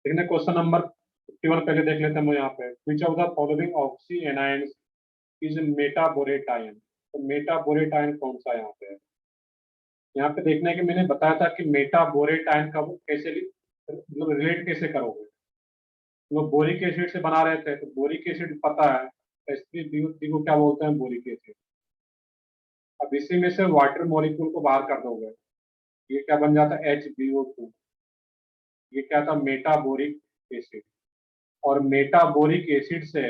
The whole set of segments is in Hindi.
देखने क्वेश्चन नंबर 51 पहले देख लेते हैं हम यहाँ पे। विच of the following oxy anions is metaborate ion. तो मेटाबोरेट आयन कौन सा यहाँ पे है? यहाँ पे देखना है कि मैंने बताया था कि मेटाबोरेट आयन का कैसे मतलब रिलेट कैसे करोगे। लोग बोरिक एसिड से बना रहे थे, तो बोरिक एसिड पता है Sp3 को क्या बोलते हैं, बोरिक एसिड। अब इसी में से वाटर मॉलिक्यूल को बाहर कर दोगे, ये क्या बन जाता है, HbO2। ये क्या था, मेटाबोरिक एसिड। और मेटाबोरिक एसिड से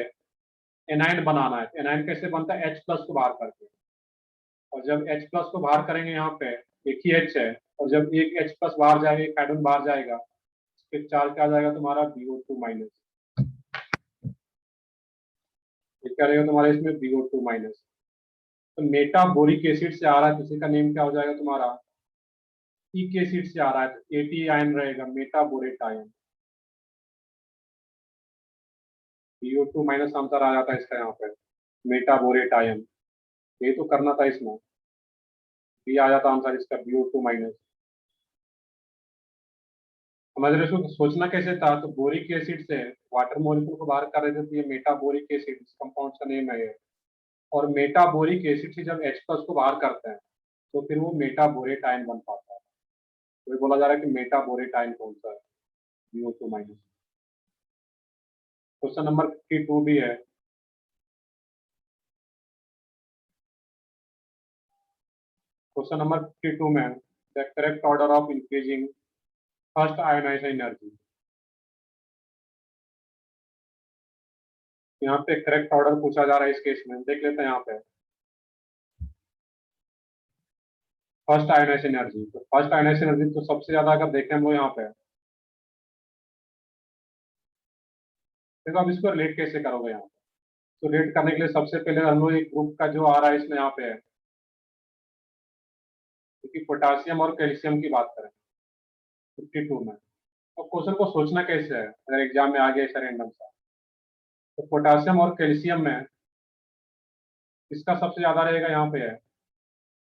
एनाइन बनाना है। एनाइन कैसे बनता है, H+ को बाहर करके। और जब H+ को बाहर करेंगे, यहाँ पे एक ही H है, और जब एक H+ बाहर जाएगा, एक हाइड्रोजन बाहर जाएगा, फिर चार्ज क्या आ जाएगा तुम्हारा, BO2-। ये क्या रहेगा तुम्हारा इसमें, BO2-। तो मेटाबोरिक एसिड से आ रहा है, तो इसी का नेम क्या हो जाएगा तुम्हारा, इक एसिड से आ रहा है, तो एटी आयन रहेगा, मेटाबोरेट आयन। BO2- आंसर आ जाता है इसका यहाँ पे, मेटाबोरेट आयन। ये तो करना था इसमें, ये आ जाता आंसर इसका, BO2-। समझ रहे हो, सोचना कैसे था, तो बोरिक एसिड से वाटर मॉलिक्यूल को बाहर कर रहे थे, तो ये मेटाबोरिक एसिड इस कंपाउंड का नेम है ये। और मेटाबोरिक एसिड से जब H+ को बाहर करते हैं, तो फिर वो मेटाबोरेट आयन बन पाता है। तो ये बोला जा रहा है कि मेटाबोरेट आयन कौन सा है, BO2-। क्वेश्चन नंबर 52 भी है। क्वेश्चन नंबर 52 में the correct order of increasing first ionization energy. यहाँ पे करेक्ट ऑर्डर पूछा जा रहा है इस केस में, देख लेते हैं यहाँ पे। फर्स्ट आयोनाइजेशन एनर्जी, तो फर्स्ट आयोनाइजेशन एनर्जी तो सबसे ज्यादा अगर देखें हम लोग यहाँ पे, देखो अब इसको रिलेट कैसे करोगे यहाँ पे। तो रिलेट करने के लिए सबसे पहले हम लोग एक ग्रुप का जो आ रहा है इसमें यहाँ पे है, क्योंकि पोटासियम और कैल्शियम की बात करें 52 में, तो क्वेश्चन को सोचना कैसे है अगर एग्जाम में आ गया ऐसा रैंडम सा। तो पोटासियम और कैल्शियम में किसका सबसे ज्यादा रहेगा, यहाँ पे है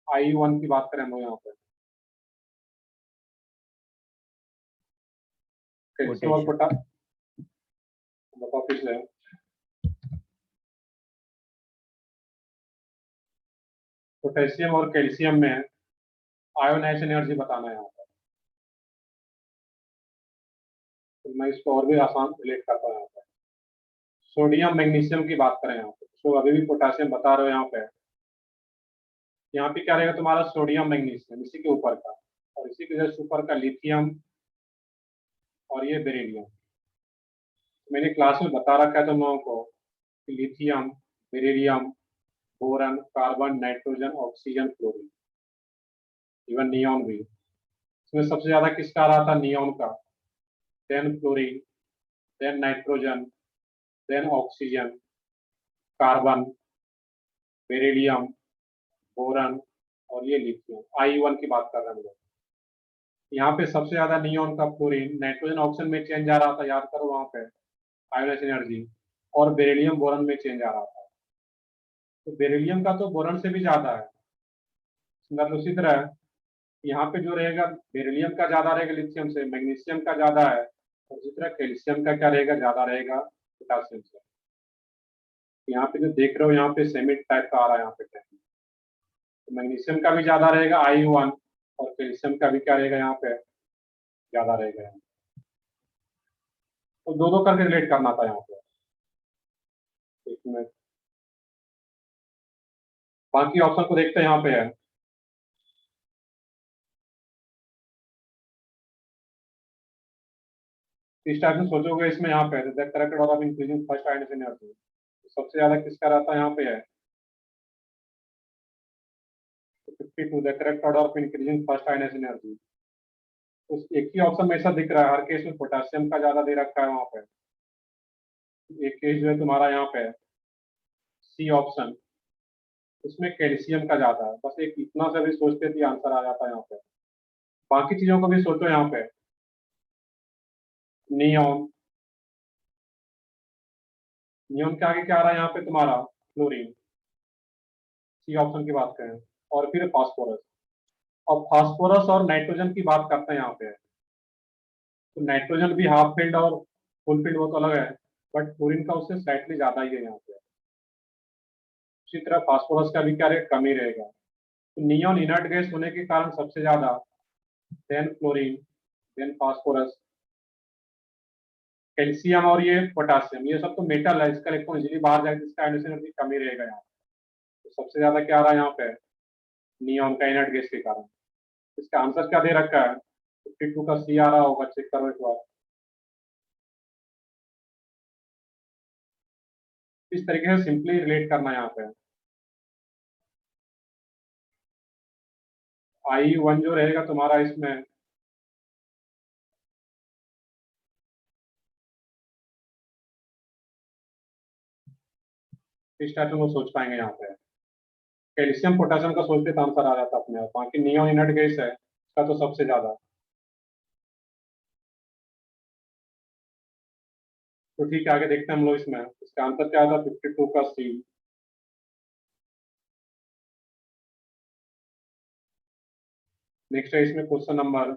I1 की बात करें हम लोग यहाँ पे, कैल्शियम और पोटेशियम। बताओ किस है। पोटेशियम और कैल्शियम में आयोनाइजेशन एनर्जी बताना है यहाँ पर। तो मैं इसको और भी आसान रिलेट करता हूँ यहाँ पे। सोडियम मैग्नीशियम की बात करें यहाँ पे, तो अभी भी पोटासियम बता रहे हो यहाँ पे। यहाँ पे क्या रहेगा तुम्हारा, सोडियम मैग्नीशियम इसी के ऊपर का, और इसी के जस्ट ऊपर का लिथियम, और ये बेरिलियम। मैंने क्लास में बता रखा है तुम लोगों को कि lithium, beryllium, boron, carbon, nitrogen, oxygen, chlorine, even neon भी। इसमें सबसे ज्यादा किसका आ रहा था, नियॉन का, then chlorine, then nitrogen, then oxygen, carbon, beryllium, boron, और ये लिथियम। I1 की बात कर रहे हैं हम लोग। यहाँ पे सबसे ज्यादा नियॉन का, फ्लोरीन, नाइट्रोजन ऑक्सीजन में चेंज आ रहा था, याद करो वहां पे आयोनाइजेशन एनर्जी। और बेरिलियम बोरन में चेंज आ रहा था। तो बेरिलियम का तो बोरन से भी ज्यादा है। मतलब उसी तरह यहाँ पे जो रहेगा, बेरिलियम का ज्यादा रहेगा लिथियम से, मैग्नीशियम का ज्यादा है, और उसी तरह कैल्शियम का क्या रहेगा, ज्यादा रहेगा पोटासियम से। यहाँ पे जो देख रहे हो, यहाँ पे सेमिट टाइप का आ रहा है यहाँ पे। तो मैग्नीशियम का भी ज्यादा रहेगा I1, और कैल्शियम का भी क्या रहेगा यहाँ पे, ज्यादा रहेगा यहाँ। तो दो दो करके रिलेट करना था यहाँ पे। एक मिनट, बाकी ऑप्शन को देखते हैं यहाँ पे है। इस टाइप में सोचोगे इसमें, यहाँ पे the correct order of increasing first ionization energy, सबसे ज्यादा किसका रहता है यहाँ पे है 52, the correct order of increasing first ionization energy. उस एक ही ऑप्शन में ऐसा दिख रहा है, हर केस में पोटासियम का ज्यादा दे रखा है वहां पे। एक केस जो है तुम्हारा यहाँ पे सी ऑप्शन, उसमें कैल्शियम का ज्यादा है। बस एक इतना सा भी सोचते थे आंसर आ जाता है यहाँ पे। बाकी चीजों को भी सोचो यहाँ पे, नियॉन, नियॉन के आगे क्या आ रहा है यहाँ पे तुम्हारा, क्लोरीन, सी ऑप्शन की बात करें। और फिर फास्फोरस। और फास्फोरस और नाइट्रोजन की बात करते हैं यहाँ पे, तो नाइट्रोजन भी हाफ फील्ड और फुल फील्ड वो तो अलग है, बट क्लोरीन का उससे स्लाइटली ज्यादा ही है यहाँ पे। उसी तरह फास्फोरस का भी क्या रहेगा, कम ही रहेगा। तो नियॉन इनर्ट गैस होने के कारण सबसे ज्यादा, then chlorine, then phosphorus, calcium और ये पोटासियम, ये सब तो मेटल है, इसका इलेक्ट्रॉन इजीली बाहर जाएगा, इसका आयोनाइजेशन एनर्जी कम ही रहेगा यहाँ। तो सबसे ज्यादा क्या आ रहा है यहाँ पे, नियॉन का इनर्ट गैस के कारण। इसका आंसर क्या दे रखा है, 52 का सी आ रहा होगा, चेक करो एक बार। इस तरीके से सिंपली रिलेट करना है यहाँ पे। I1 जो रहेगा तुम्हारा इसमें, इस टाइप में वो सोच पाएंगे यहाँ पे। कैल्शियम पोटेशियम का सोचते तो आंसर आ जाता अपने आप, बाकी नियॉन इनर्ट गैस है इसका तो सबसे ज्यादा। तो ठीक है, आगे देखते हैं हम लोग इसमें, इसका आंसर क्या था, 52 का सी। नेक्स्ट है इसमें क्वेश्चन नंबर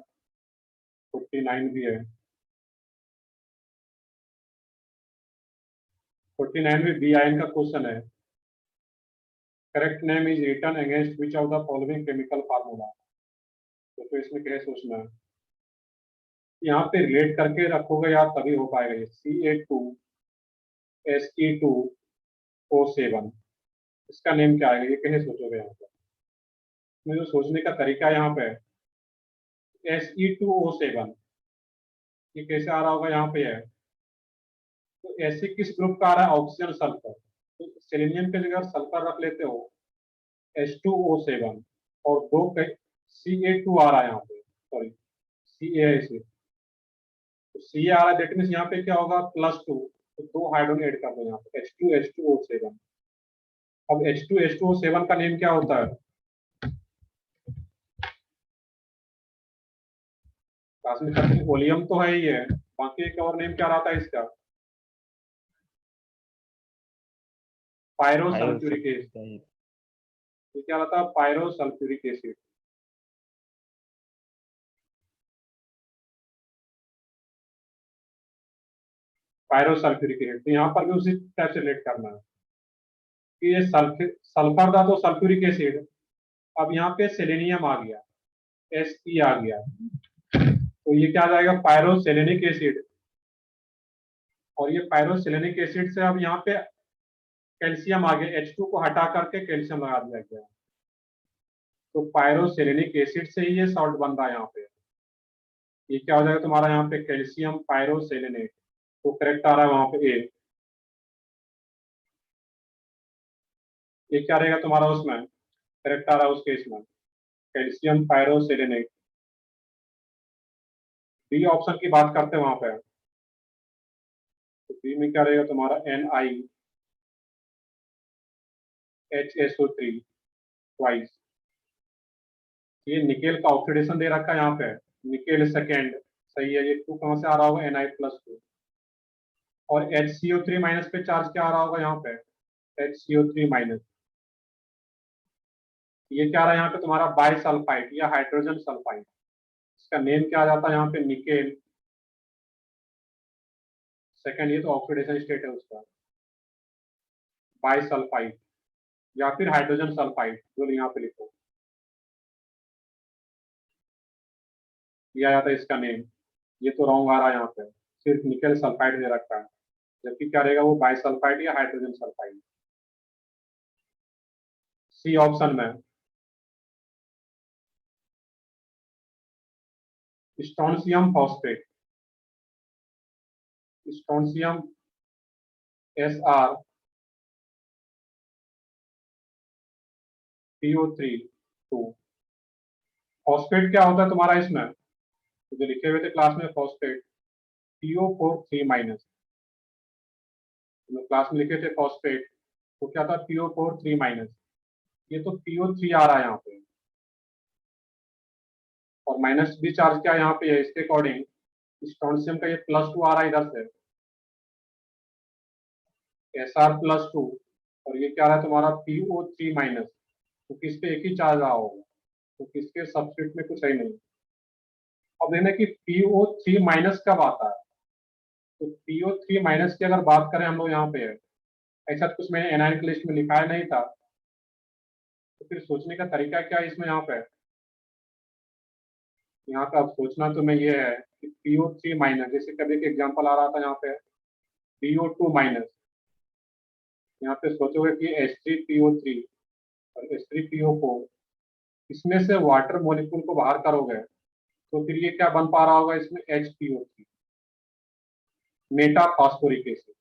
49 भी है। 49 में बी आयन का क्वेश्चन है। Correct name is written against which of the following chemical formula. तो इसमें क्या सोचना है, यहाँ पे रिलेट करके रखोगे यार तभी हो पाएगा ये। Ce2Se2O7, इसका नेम क्या आएगा, ये कैसे सोचोगे यहाँ पे। इसमें जो सोचने का तरीका है यहाँ पे, Se2O7 ये कैसे आ रहा होगा यहाँ पे है, तो ऐसे किस ग्रुप का आ रहा है, ऑक्सीजन सल्फर। तो सेलेनियम के जगह सल्फर रख लेते हो, H2O7, और दो Ca2 आ रहा है यहाँ पे, सॉरी Ca है इसे, तो Ca आ रहा है, दैट मीन्स यहाँ पे क्या होगा, +2, तो दो हाइड्रोजन ऐड कर दो यहाँ पे, H2H2O7। अब H2H2O7 का नेम क्या होता है, रासायनिक ओलियम तो है ही है, बाकी एक और नेम क्या रहता है इसका, पायरो सल्फ्यूरिक एसिड। ये क्या रहता है, pyro sulphuric acid. Pyro sulphuric acid, तो यहाँ पर भी उसी टाइप से रिलेट करना है कि ये सल्फर था तो सल्फ्यूरिक एसिड, अब यहाँ पे सेलेनियम आ गया, Fe आ गया, तो ये क्या आ जाएगा, पायरोसेलेनिक एसिड। और ये पायरोसेलेनिक एसिड से अब यहाँ पे कैल्शियम आ गया, H2 को हटा करके कैल्शियम लगा दिया गया, तो पायरोसेलेनिक एसिड से ही ये सॉल्ट बन रहा है यहाँ पे। ये क्या हो जाएगा तुम्हारा यहाँ पे, कैल्शियम पायरोसेलेनेट। तो करेक्ट आ रहा है वहां पे ए। ये क्या रहेगा तुम्हारा उसमें, करेक्ट आ रहा है उस केस में, कैल्शियम पायरोसेलेनेट। बी ऑप्शन की बात करते हैं वहां पे, तो बी में क्या रहेगा तुम्हारा, NiHSO3 ट्वाइस। ये निकेल का ऑक्सीडेशन दे रखा है यहाँ पे, निकेल सेकेंड, सही है। ये 2 कहां से आ रहा होगा, Na+2। और HCO3- पे चार्ज क्या आ रहा होगा यहाँ पे, HCO3-। ये क्या आ रहा है यहाँ पे तुम्हारा, बाइसल्फाइड या हाइड्रोजन सल्फाइड। इसका नेम क्या आ जाता है यहाँ पे, निकेल सेकेंड, ये तो ऑक्सीडेशन स्टेट है उसका, बाइसल्फाइड या फिर हाइड्रोजन सल्फाइड, जो यहाँ पे लिखो, ये आ जाता है इसका नेम। ये तो रॉन्ग आ रहा है यहाँ पे, सिर्फ निकेल सल्फाइड दे रखा है, जबकि क्या रहेगा वो, बाइसल्फाइड या हाइड्रोजन सल्फाइड। सी ऑप्शन में strontium phosphate, strontium SrPO3 2। Phosphate क्या होता है तुम्हारा इसमें, तो जो लिखे हुए थे क्लास में, फॉस्फेट PO4 3-। क्लास में लिखे थे फॉस्फेट, तो क्या था, PO4 3-। ये तो PO3 आ रहा है यहाँ पे, और माइनस भी चार्ज क्या यहाँ पे है, इसके अकॉर्डिंग स्ट्रोंशियम का ये +2 आ रहा है इधर से, Sr+2, और ये क्या रहा है तुम्हारा, PO3-। तो किस पे एक ही चार्ज रहा होगा, तो किसके सब्स्टिट्यूट में कुछ है ही नहीं। अब देखना कि PO3 माइनस कब आता है। तो PO3 माइनस की अगर बात करें हम लोग यहाँ पे, ऐसा कुछ मैंने एनायन की लिस्ट में लिखा है नहीं था, तो फिर सोचने का तरीका क्या है इसमें। यहाँ पे यहाँ पे अब सोचना तुम्हें ये है कि PO3 माइनस, जैसे कभी एक एग्जाम्पल आ रहा था यहाँ पे PO2 माइनस, यहाँ पे सोचोगे कि H3PO3 और H3PO4, इसमें से वाटर मॉलिक्यूल को बाहर करोगे तो फिर ये क्या बन पा रहा होगा इसमें, HPO3, मेटा फास्फोरिक एसिड।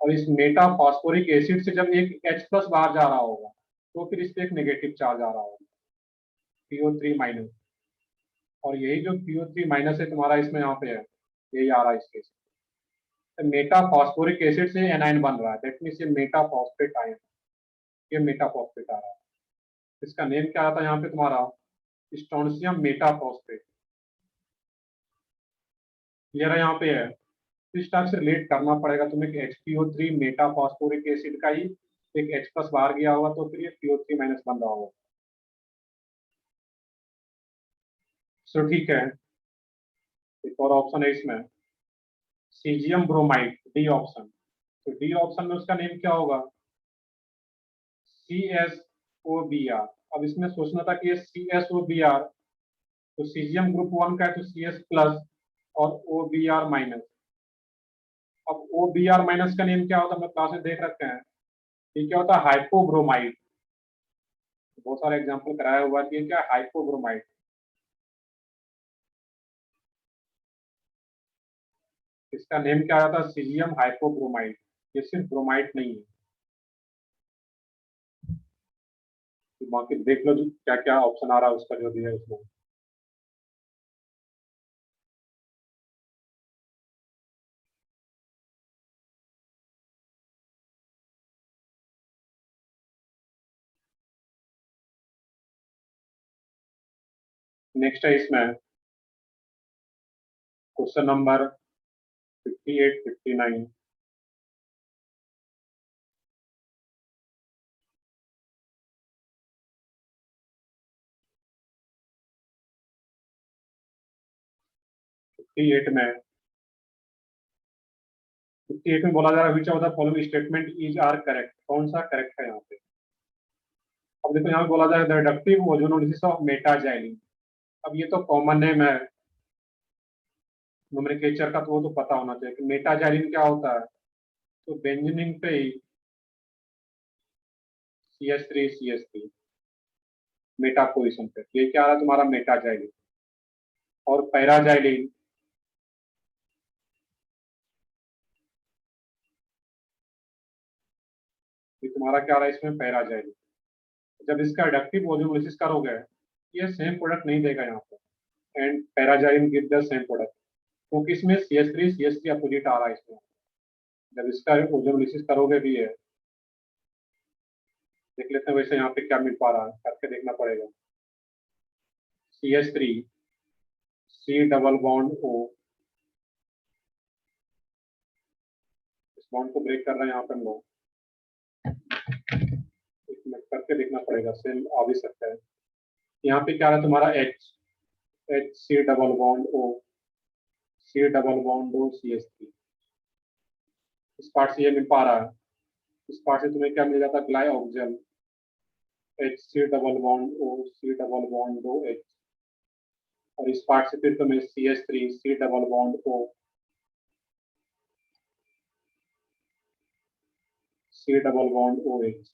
और इस मेटा फास्फोरिक एसिड से जब एक H प्लस बाहर जा रहा होगा तो फिर इस पे एक नेगेटिव चार्ज आ रहा होगा, PO3 माइनस। और यही जो PO3 माइनस है तुम्हारा इसमें यहाँ पे है, यही आ रहा है इस केस में। मेटा फास्फोरिक एसिड से एनाइन बन रहा है, दैट मीन्स ये मेटा फॉस्फेट आयन, ये मेटा फॉस्फेट आ रहा है। इसका नेम क्या आता है यहाँ पे तुम्हारा, स्ट्रोंशियम मेटा फॉस्फेट। क्लियर है यहाँ पे है। इस टाइप से रिलेट करना पड़ेगा तुम्हें कि HPO3 मेटा फॉस्फोरिक एसिड का ही एक H प्लस बाहर गया होगा तो फिर ये PO3 माइनस बन रहा होगा। सो ठीक है, एक और ऑप्शन है इसमें, सीजियम ब्रोमाइड, डी ऑप्शन। तो डी ऑप्शन में उसका नेम क्या होगा, CSOBr। अब इसमें सोचना था कि ये CSOBr, तो सीजियम ग्रुप 1 का है तो CS प्लस और OBr माइनस। अब OBr माइनस का नेम क्या होता है, हम लोग क्लास में देख रखते हैं, ये क्या होता है, हाइपोब्रोमाइड। बहुत सारे एग्जाम्पल कराया हुआ है कि ये क्या है, हाइपोब्रोमाइड। इसका नेम क्या आता है, सीजियम हाइपोब्रोमाइड। ये सिर्फ ब्रोमाइड नहीं है। तो बाकी देख लो क्या क्या ऑप्शन आ रहा है उसका जो दिया है उसमें। नेक्स्ट है इसमें क्वेश्चन नंबर 58 59। फिफ्टी एट में 58 में बोला जा रहा है which of the following statement is are correct, कौन सा करेक्ट है यहाँ पे। अब देखो यहाँ पे बोला जा रहा है रिडक्टिव ओजोनोलिसिस ऑफ मेटाजाइलिन। अब ये तो कॉमन नेम है नोमेनक्लेचर का, तो वो तो पता होना चाहिए कि मेटाजाइलिन क्या होता है। तो बेंजीनिन पे ही CH3 मेटा पोजिशन पे, ये क्या आ रहा है तुम्हारा, मेटाजाइलिन। और पैराजाइलिन, ये तुम्हारा क्या आ रहा है इसमें, पैराजाइलिन। जब इसका रिडक्टिव ओजोनोलिसिस करोगे ये सेम प्रोडक्ट नहीं देगा यहाँ पे, and पैराजाइलिन give the same product, क्योंकि इसमें CH3 अपोजिट आ रहा है इसमें। जब इसका ओजोनोलिसिस करोगे भी है, देख लेते हैं वैसे यहाँ पे क्या मिल पा रहा है, करके देखना पड़ेगा। CH3 C double bond O, इस बॉन्ड को ब्रेक कर रहे हैं यहाँ पे हम लोग, एक मिनट करके देखना पड़ेगा, सेम आ भी सकता है। यहाँ पे क्या रहा तुम्हारा HC double bond O, C double bond O CH3, इस पार्ट से ये मिल पा रहा है। इस पार्ट से तुम्हें क्या मिल जाता है, ग्लाइऑक्सिजन, HC double bond O, C double bond OH। और इस पार्ट से फिर तुम्हें CH3 C double bond O, C double bond OH।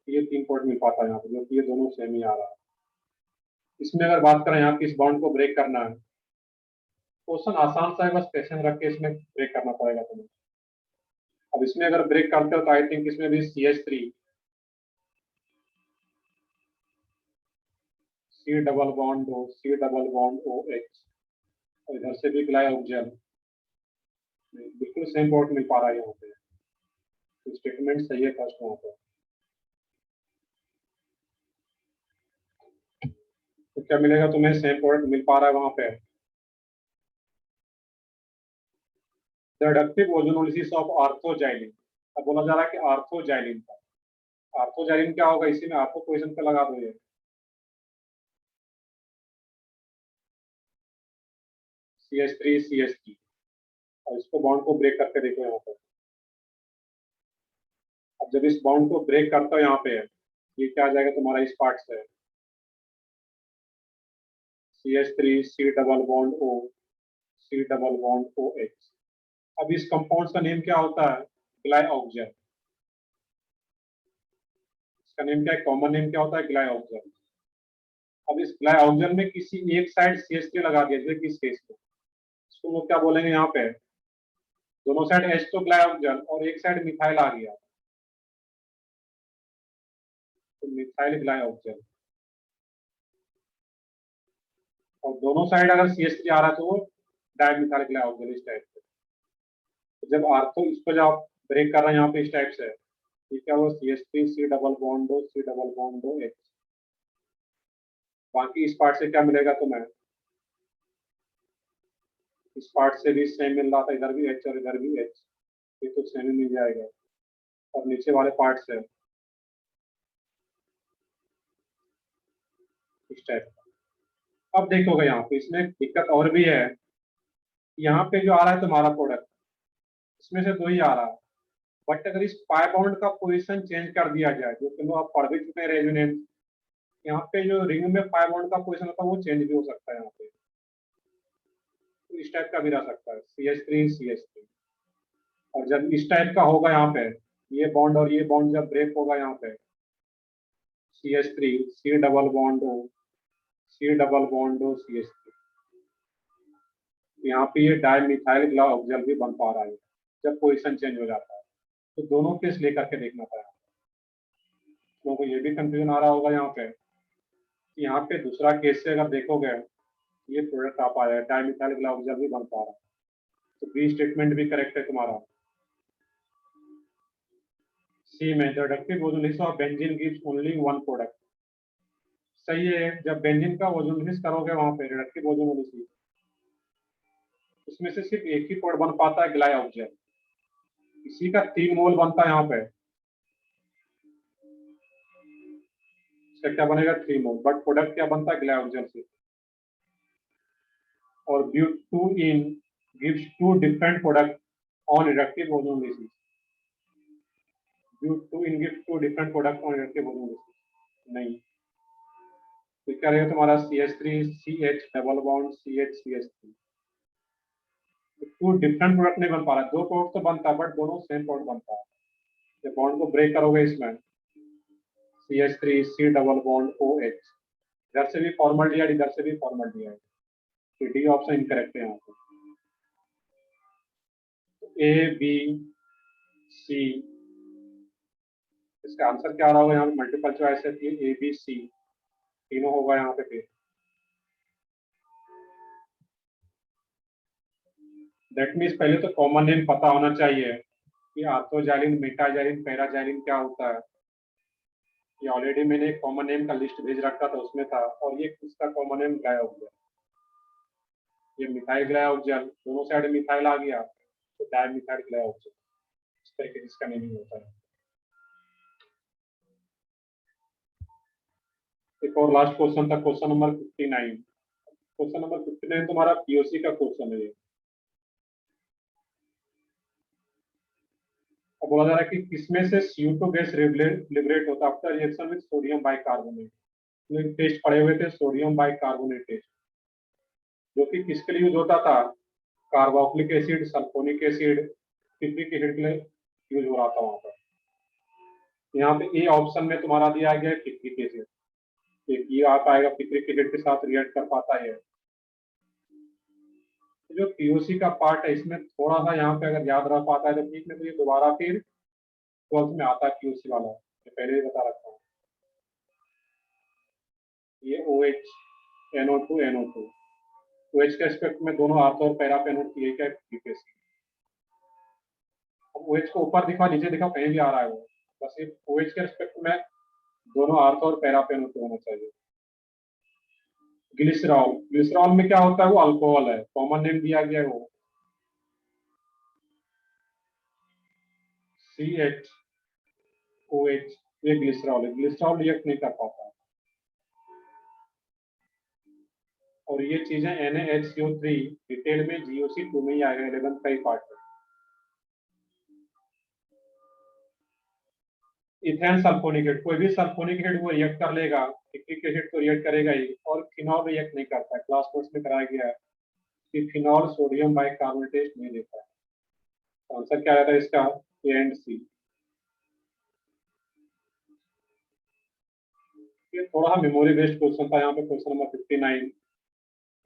ये 3 पॉइंट मिल पाता है यहाँ पे, जो कि ये दोनों सेम ही आ रहा है। इसमें अगर बात करें यहाँ की, इस बॉन्ड को ब्रेक करना है, क्वेश्चन आसान सा है, बस पेशेंस रख के इसमें ब्रेक करना पड़ेगा तुम्हें। अब इसमें अगर ब्रेक करते हो तो आई थिंक इसमें भी CH3 C double bond O, C double bond OH, और इधर से भी ग्लाइऑक्सिजन, बिल्कुल सेम पॉइंट मिल पा रहा है यहाँ पे। तो स्टेटमेंट सही है फर्स्ट वहाँ पे। तो क्या मिलेगा तुम्हें, सेम पॉइंट मिल पा रहा है वहां पे। The reductive ozonolysis of orthoxylene. अब बोला जा रहा है कि आर्थोजाइलिन का, आर्थोजाइलिन क्या होगा, इसी में आर्थो पोजीशन पे लगा दो ये। CH3 CH3, और इसको बॉन्ड को ब्रेक करके देखो यहाँ पर। अब जब इस बॉन्ड को ब्रेक करता हो यहाँ पे, ये क्या आ जाएगा तुम्हारा इस पार्ट से, CH3 C double bond O, C double bond OH। अब इस कंपाउंड का नेम क्या होता है, ग्लाइऑक्सिजन। इसका नेम क्या है, कॉमन नेम क्या होता है, ग्लाइऑक्सिजन। अब इस ग्लाइऑक्सिजन में किसी एक साइड CH3 लगा दिया, जैसे कि इस केस में, इसको लोग क्या बोलेंगे यहाँ पे, दोनों साइड H तो ग्लाइऑक्सिजन और एक साइड मिथाइल आ गया, तो मिथाइल ग्लाइऑक्सिजन। और दोनों साइड अगर CH3 आ रहा है तो वो डाइमिथाइल ग्लाइऑक्सिजन इस टाइप से। तो जब आर्थो इसको जब आप ब्रेक कर रहे हैं यहाँ पे इस टाइप से, ये क्या वो CH3 C double bond O, C double bond O H। बाकी इस पार्ट से क्या मिलेगा तुम्हें, इस पार्ट से भी सेम मिल रहा था, इधर भी H और इधर भी H, ये तो सेम ही मिल जाएगा। और नीचे वाले पार्ट से इस टाइप का। अब देखोगे यहाँ पे इसमें दिक्कत और भी है, यहाँ पे जो आ रहा है तुम्हारा प्रोडक्ट, इसमें से दो ही आ रहा है, बट अगर इस पाई बॉन्ड का पोजीशन चेंज कर दिया जाए, जो कि लोग आप पढ़ भी चुके हैं रेजोनेंस, यहाँ पे जो रिंग में पाई बॉन्ड का पोजीशन होता है वो चेंज भी हो सकता है यहाँ पे, तो इस टाइप का भी रह सकता है CH3 CH3। और जब इस टाइप का होगा यहाँ पे, ये बॉन्ड और ये बॉन्ड जब ब्रेक होगा यहाँ पे, CH3 C double bond O, C double bond O CH3, यहाँ पे ये डाइमिथाइल ग्लाइऑक्सिजन भी बन पा रहा है जब पोजीशन चेंज हो जाता है। तो दोनों केस लेकर के देखना पड़ेगा, क्योंकि ये भी कंफ्यूजन आ रहा होगा यहाँ पे। यहाँ पे दूसरा केस से अगर देखोगे, ये प्रोडक्ट आ पा रहा है, डाइमिथाइल ग्लाइऑक्सिजन भी बन पा रहा है, तो बी स्टेटमेंट भी करेक्ट है तुम्हारा। सी में the reductive ozonolysis of benzene gives only one product, सही है। जब बेंजीन का ओजोलिसिस करोगे वहां पे रिडक्टिव ओजोलिसिस, उसमें से सिर्फ एक ही प्रोडक्ट बन पाता है, ग्लाइऑक्सिजन। इसी का 3 मोल बनता है यहाँ पे, इसका क्या बनेगा 3 मोल, बट प्रोडक्ट क्या बनता है, ग्लाइऑक्सिजन से। और but 2 ene gives 2 different product on reductive ozonolysis, but 2 ene gives 2 different product on reductive ozonolysis, नहीं। तो क्या रहेगा तुम्हारा CH3 CH double bond CH CH3, two different product नहीं बन पा रहा, दो प्रोडक्ट तो बनता है बट दोनों सेम प्रोडक्ट बनता है। जब बॉन्ड को ब्रेक करोगे इसमें, CH3 C double bond OH, इधर से भी फॉर्मल डी, इधर से भी फॉर्मल डी, तो डी ऑप्शन इनकरेक्ट है यहाँ पे। A B C, इसका आंसर क्या आ रहा होगा, यहाँ पे मल्टीपल चॉइस है, A B C तीनों होगा यहाँ पे फिर। दैट मीन्स पहले तो कॉमन नेम पता होना चाहिए कि आर्थोजाइलिन, मेटाजाइलिन, पैराजाइलिन क्या होता है। ये ऑलरेडी मैंने एक कॉमन नेम का लिस्ट भेज रखा था, उसमें था। और ये किसका कॉमन नेम ग्लाइऑक्सिजन, ये मिथाइल ग्लाइऑक्सिजन, दोनों साइड मिथाइल आ गया तो डाइमिथाइल ग्लाइऑक्सिजन, इस तरीके से इसका नेमिंग होता है। एक और लास्ट क्वेश्चन था, क्वेश्चन नंबर 59। क्वेश्चन नंबर 59 तुम्हारा पीओसी का क्वेश्चन है। अब बोला जा रहा है कि किसमें से CO2 गैस लिबरेट होता है after reaction with sodium bicarbonate. Test पढ़े हुए थे, सोडियम बाइकार्बोनेट टेस्ट, जो कि किसके लिए यूज होता था, carboxylic acid, sulphonic acid, picric acid के लिए यूज हो रहा था वहां पर। यहाँ पे ए ऑप्शन में तुम्हारा दिया गया है पिप्रिक एसिड, एक ये आ पाएगा, पिप्रिक एसिड के साथ रिएक्ट कर पाता है। जो पीओसी का पार्ट है इसमें थोड़ा सा यहाँ पे अगर याद रह पाता है तो ठीक, नहीं तो ये दोबारा फिर 12th में आता है पीओसी वाला, मैं पहले ही बता रखा हूँ। ये OH NO2 NO2, OH के एस्पेक्ट में दोनों आर्थो और पैरा पे नोट किए क्या पीओसी। OH को ऊपर दिखा नीचे दिखा कहीं भी आ रहा है वो, बस ये OH के एस्पेक्ट में दोनों आर्थो और पैरा पे नोट होना चाहिए। ग्लिसरॉल, ग्लिसरॉल में क्या होता है, वो अल्कोहल है, कॉमन नेम दिया गया है वो CHOH, ये ग्लिसरॉल है, ग्लिसरॉल रिएक्ट नहीं कर पाता। और ये चीजें NaHCO3 डिटेल में GOC2 में ही आएगा 11th का ही पार्ट है। इथेन सल्फोनिक एसिड, कोई भी सल्फोनिक एसिड वो रिएक्ट कर लेगा, सिट्रिक एसिड तो रिएक्ट करेगा ही, और फिनॉल रिएक्ट नहीं करता है। क्लास कोर्स में कराया गया है कि फिनॉल सोडियम बाइकार्बोनेट नहीं देता है। तो आंसर क्या रहता है इसका? ए एंड सी। ये थोड़ा मेमोरी बेस्ड क्वेश्चन था। यहाँ पे क्वेश्चन नंबर 59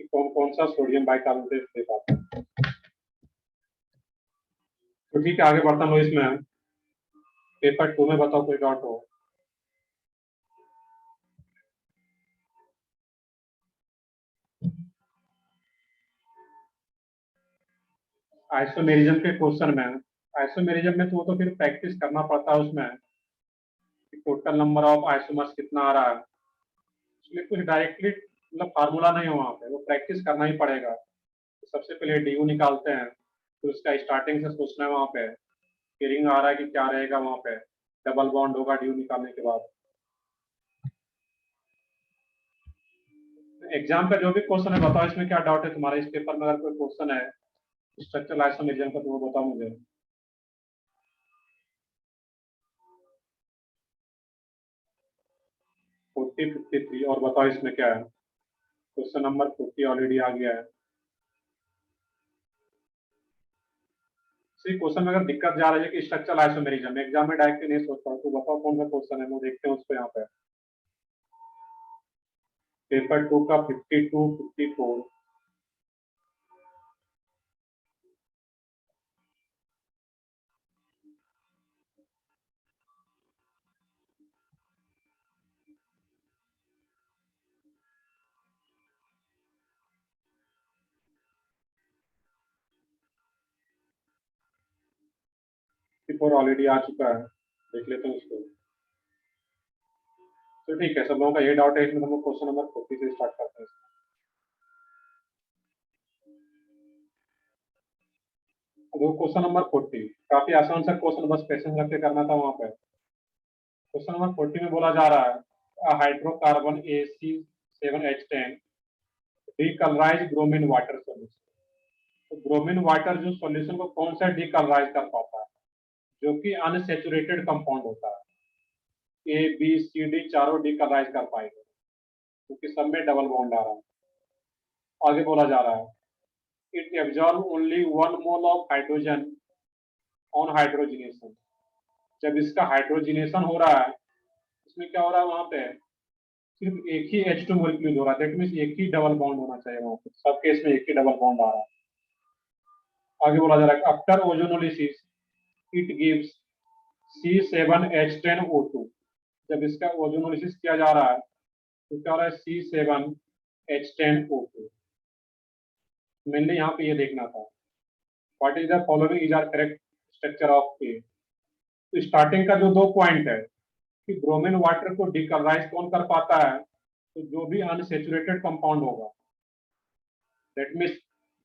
कि कौन कौन सा सोडियम बाइकार्बोनेट दे पाता है। तो ठीक है, आगे बढ़ता हूँ इसमें। पेपर 2 में बताओ कोई डाउट हो। आइसोमेरिज्म के क्वेश्चन में, आइसोमेरिज्म में तो वो तो फिर प्रैक्टिस करना पड़ता है उसमें, टोटल नंबर ऑफ आइसोमर्स कितना आ रहा है। इसलिए कुछ डायरेक्टली मतलब फार्मूला नहीं हो वहाँ पे, वो प्रैक्टिस करना ही पड़ेगा। तो सबसे पहले DU निकालते हैं, तो उसका स्टार्टिंग से सोचना है वहाँ पे कि रिंग आ रहा है कि क्या रहेगा, वहाँ पे डबल बॉन्ड होगा DU निकालने के बाद। एग्जाम का जो भी क्वेश्चन है बताओ, इसमें क्या डाउट है तुम्हारा? इस पेपर में अगर कोई क्वेश्चन है स्ट्रक्चरल आइसोमेरिज्म का तो वो बताओ मुझे। 40, 53 और बताओ इसमें क्या है। क्वेश्चन नंबर 40 ऑलरेडी आ गया है। सी क्वेश्चन में अगर दिक्कत जा रही है कि स्ट्रक्चरल आइसोमेरिज्म, एग्जाम में डायरेक्टली नहीं सोच पाऊँ, तो बताओ कौन सा क्वेश्चन है, वो देखते हैं उसको यहाँ पे। पेपर 2 का 52, 54। पेपर ऑलरेडी आ चुका है, देख लेते हैं उसको। तो ठीक है, सब लोगों का ये डाउट है इसमें, हम लोग क्वेश्चन नंबर 40 से स्टार्ट करते हैं। वो क्वेश्चन नंबर 40 काफी आसान सा क्वेश्चन, बस पेशेंस रख के करना था वहां पे। क्वेश्चन नंबर 40 में बोला जा रहा है hydrocarbon AC7H10 decolourise bromine water solution. तो ब्रोमीन वाटर जो सॉल्यूशन को कौन सा डीकलराइज कर पाता है, जो कि अनसेचुरेटेड कंपाउंड होता है। A B C D चारों डीकलराइज कर पाएंगे, क्योंकि सब में डबल बॉन्ड आ रहा है। आगे बोला जा रहा है it absorb only 1 mole of hydrogen on hydrogenation. जब इसका हाइड्रोजिनेशन हो रहा है, इसमें क्या हो रहा है, वहां पे सिर्फ एक ही H2 मॉलिक्यूल हो रहा है। दैट मीन्स एक ही डबल बॉन्ड होना चाहिए वहां पे, सब केस में एक ही डबल बॉन्ड आ रहा है। आगे बोला जा रहा है after ozonolysis it gives C7H10O2। जब इसका ओजोनोलिसिस किया जा रहा है तो क्या हो रहा है, C7H10O2। मेनली यहाँ पे ये देखना था what is the following is are correct structure of A. तो स्टार्टिंग का जो 2 पॉइंट है कि ब्रोमीन वाटर को डिकलराइज कौन कर पाता है, तो जो भी अनसेचुरेटेड कंपाउंड होगा, दैट मीन्स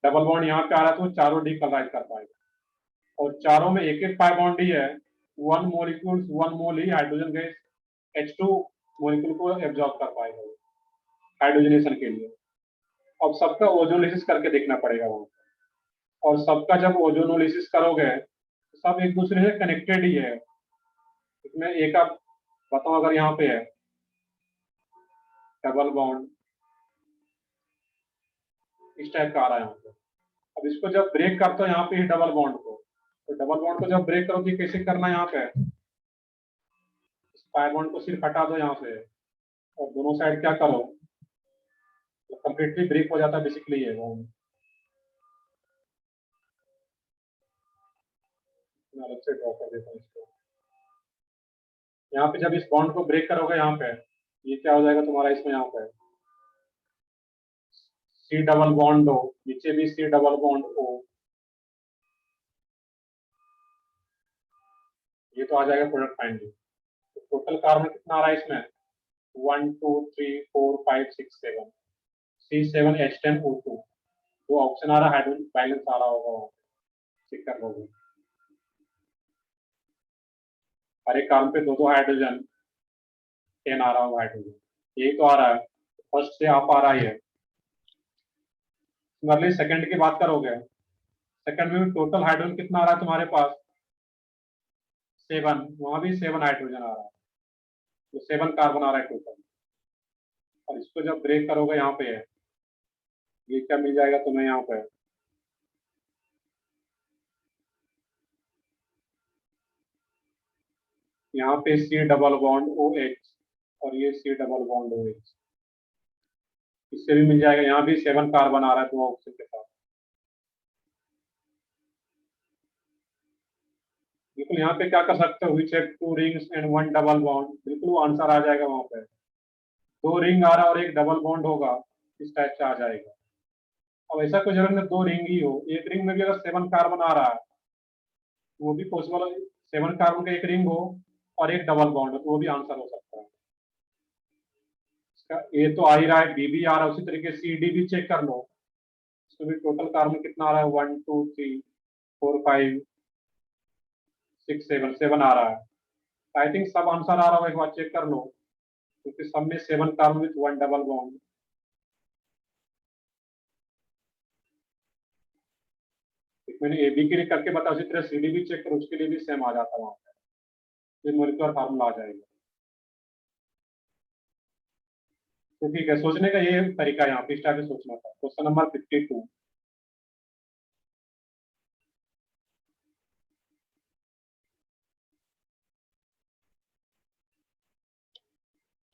डबल बॉन्ड यहाँ पे आ रहा है तो चारों डिकलराइज कर पाएगा। और चारों में एक एक पाई बॉन्ड ही है, 1 मोल ही हाइड्रोजन गैस H2 मोलिक्यूल को एब्जॉर्ब कर पाएगा हाइड्रोजनेशन के लिए। अब सबका ओजोनोलिसिस करके देखना पड़ेगा वहां, और सबका जब ओजोनोलिसिस करोगे तो सब एक दूसरे से कनेक्टेड ही है। इसमें एक आप बताओ, अगर यहाँ पे है डबल बॉन्ड इस टाइप का आ रहा है यहाँ पे, अब इसको जब ब्रेक करते हो यहाँ पे डबल बॉन्ड को, तो डबल बॉन्ड को जब ब्रेक करो तो कैसे करना है, यहाँ पे पाई बॉन्ड को सिर्फ हटा दो यहाँ से, और दोनों साइड क्या करो, तो कंप्लीटली ब्रेक हो जाता है बेसिकली ये बॉन्ड। मैं अलग से ड्रॉ कर देता हूँ इसको। यहाँ पे जब इस बॉन्ड को ब्रेक करोगे यहाँ पे, ये क्या हो जाएगा तुम्हारा इसमें, यहाँ पे C डबल बॉन्ड O, नीचे भी C डबल बॉन्ड O, ये तो आ जाएगा प्रोडक्ट फाइनली। तो टोटल कार्बन कितना आ रहा है इसमें, 1 2 3 4 5 6 7, C7H10O2। तो ऑप्शन आ रहा है हाइड्रोजन बैलेंस आ रहा होगा वहाँ, चेक कर लोगे। हर एक कार्बन पे दो दो हाइड्रोजन, 10 आ रहा होगा हाइड्रोजन, यही तो आ रहा है, फर्स्ट से आप आ रहा है। सिमिलरली सेकंड की बात करोगे, सेकंड में भी टोटल हाइड्रोजन कितना आ रहा है तुम्हारे पास, 7, वहां भी 7 हाइड्रोजन आ रहा है, तो 7 कार्बन आ रहा है टोटल। और इसको जब ब्रेक करोगे यहाँ पे है, ये क्या मिल जाएगा तुम्हें यहाँ पे, यहाँ पे C डबल बॉन्ड OH और ये C डबल बॉन्ड OH, इससे भी मिल जाएगा, यहाँ भी 7 कार्बन आ रहा है दो ऑक्सीजन के साथ। बिल्कुल यहाँ पे क्या कर सकते हो, which have 2 rings and 1 double bond, बिल्कुल वो आंसर आ जाएगा वहां पे, 2 रिंग आ रहा है और एक डबल बॉन्ड होगा, इस टाइप से आ जाएगा। अब ऐसा कोई जरूरत नहीं 2 रिंग ही हो, एक रिंग में भी अगर 7 कार्बन आ रहा है वो भी पॉसिबल है, 7 कार्बन का एक रिंग हो और एक डबल बॉन्ड हो तो वो भी आंसर हो सकता है इसका। ए तो आ ही रहा है, बी भी आ रहा है, उसी तरीके सी डी भी चेक कर लो, इसमें भी टोटल कार्बन कितना आ रहा है, 1 2 3 4 5 6 7 7 आ रहा है। आई थिंक सब आंसर आ रहा है, एक बार चेक कर लो, क्योंकि सब में 7 कार्बन विथ 1 डबल बॉन्ड। मैंने ए बी के लिए करके बताया, उसी तरह सी डी भी चेक करो, उसके लिए भी सेम आ जाता है वहां पे, ये मोलिकुलर फार्मूला आ जाएगा। तो ठीक है, सोचने का ये तरीका यहाँ पे इस टाइप से सोचना था। क्वेश्चन नंबर 52,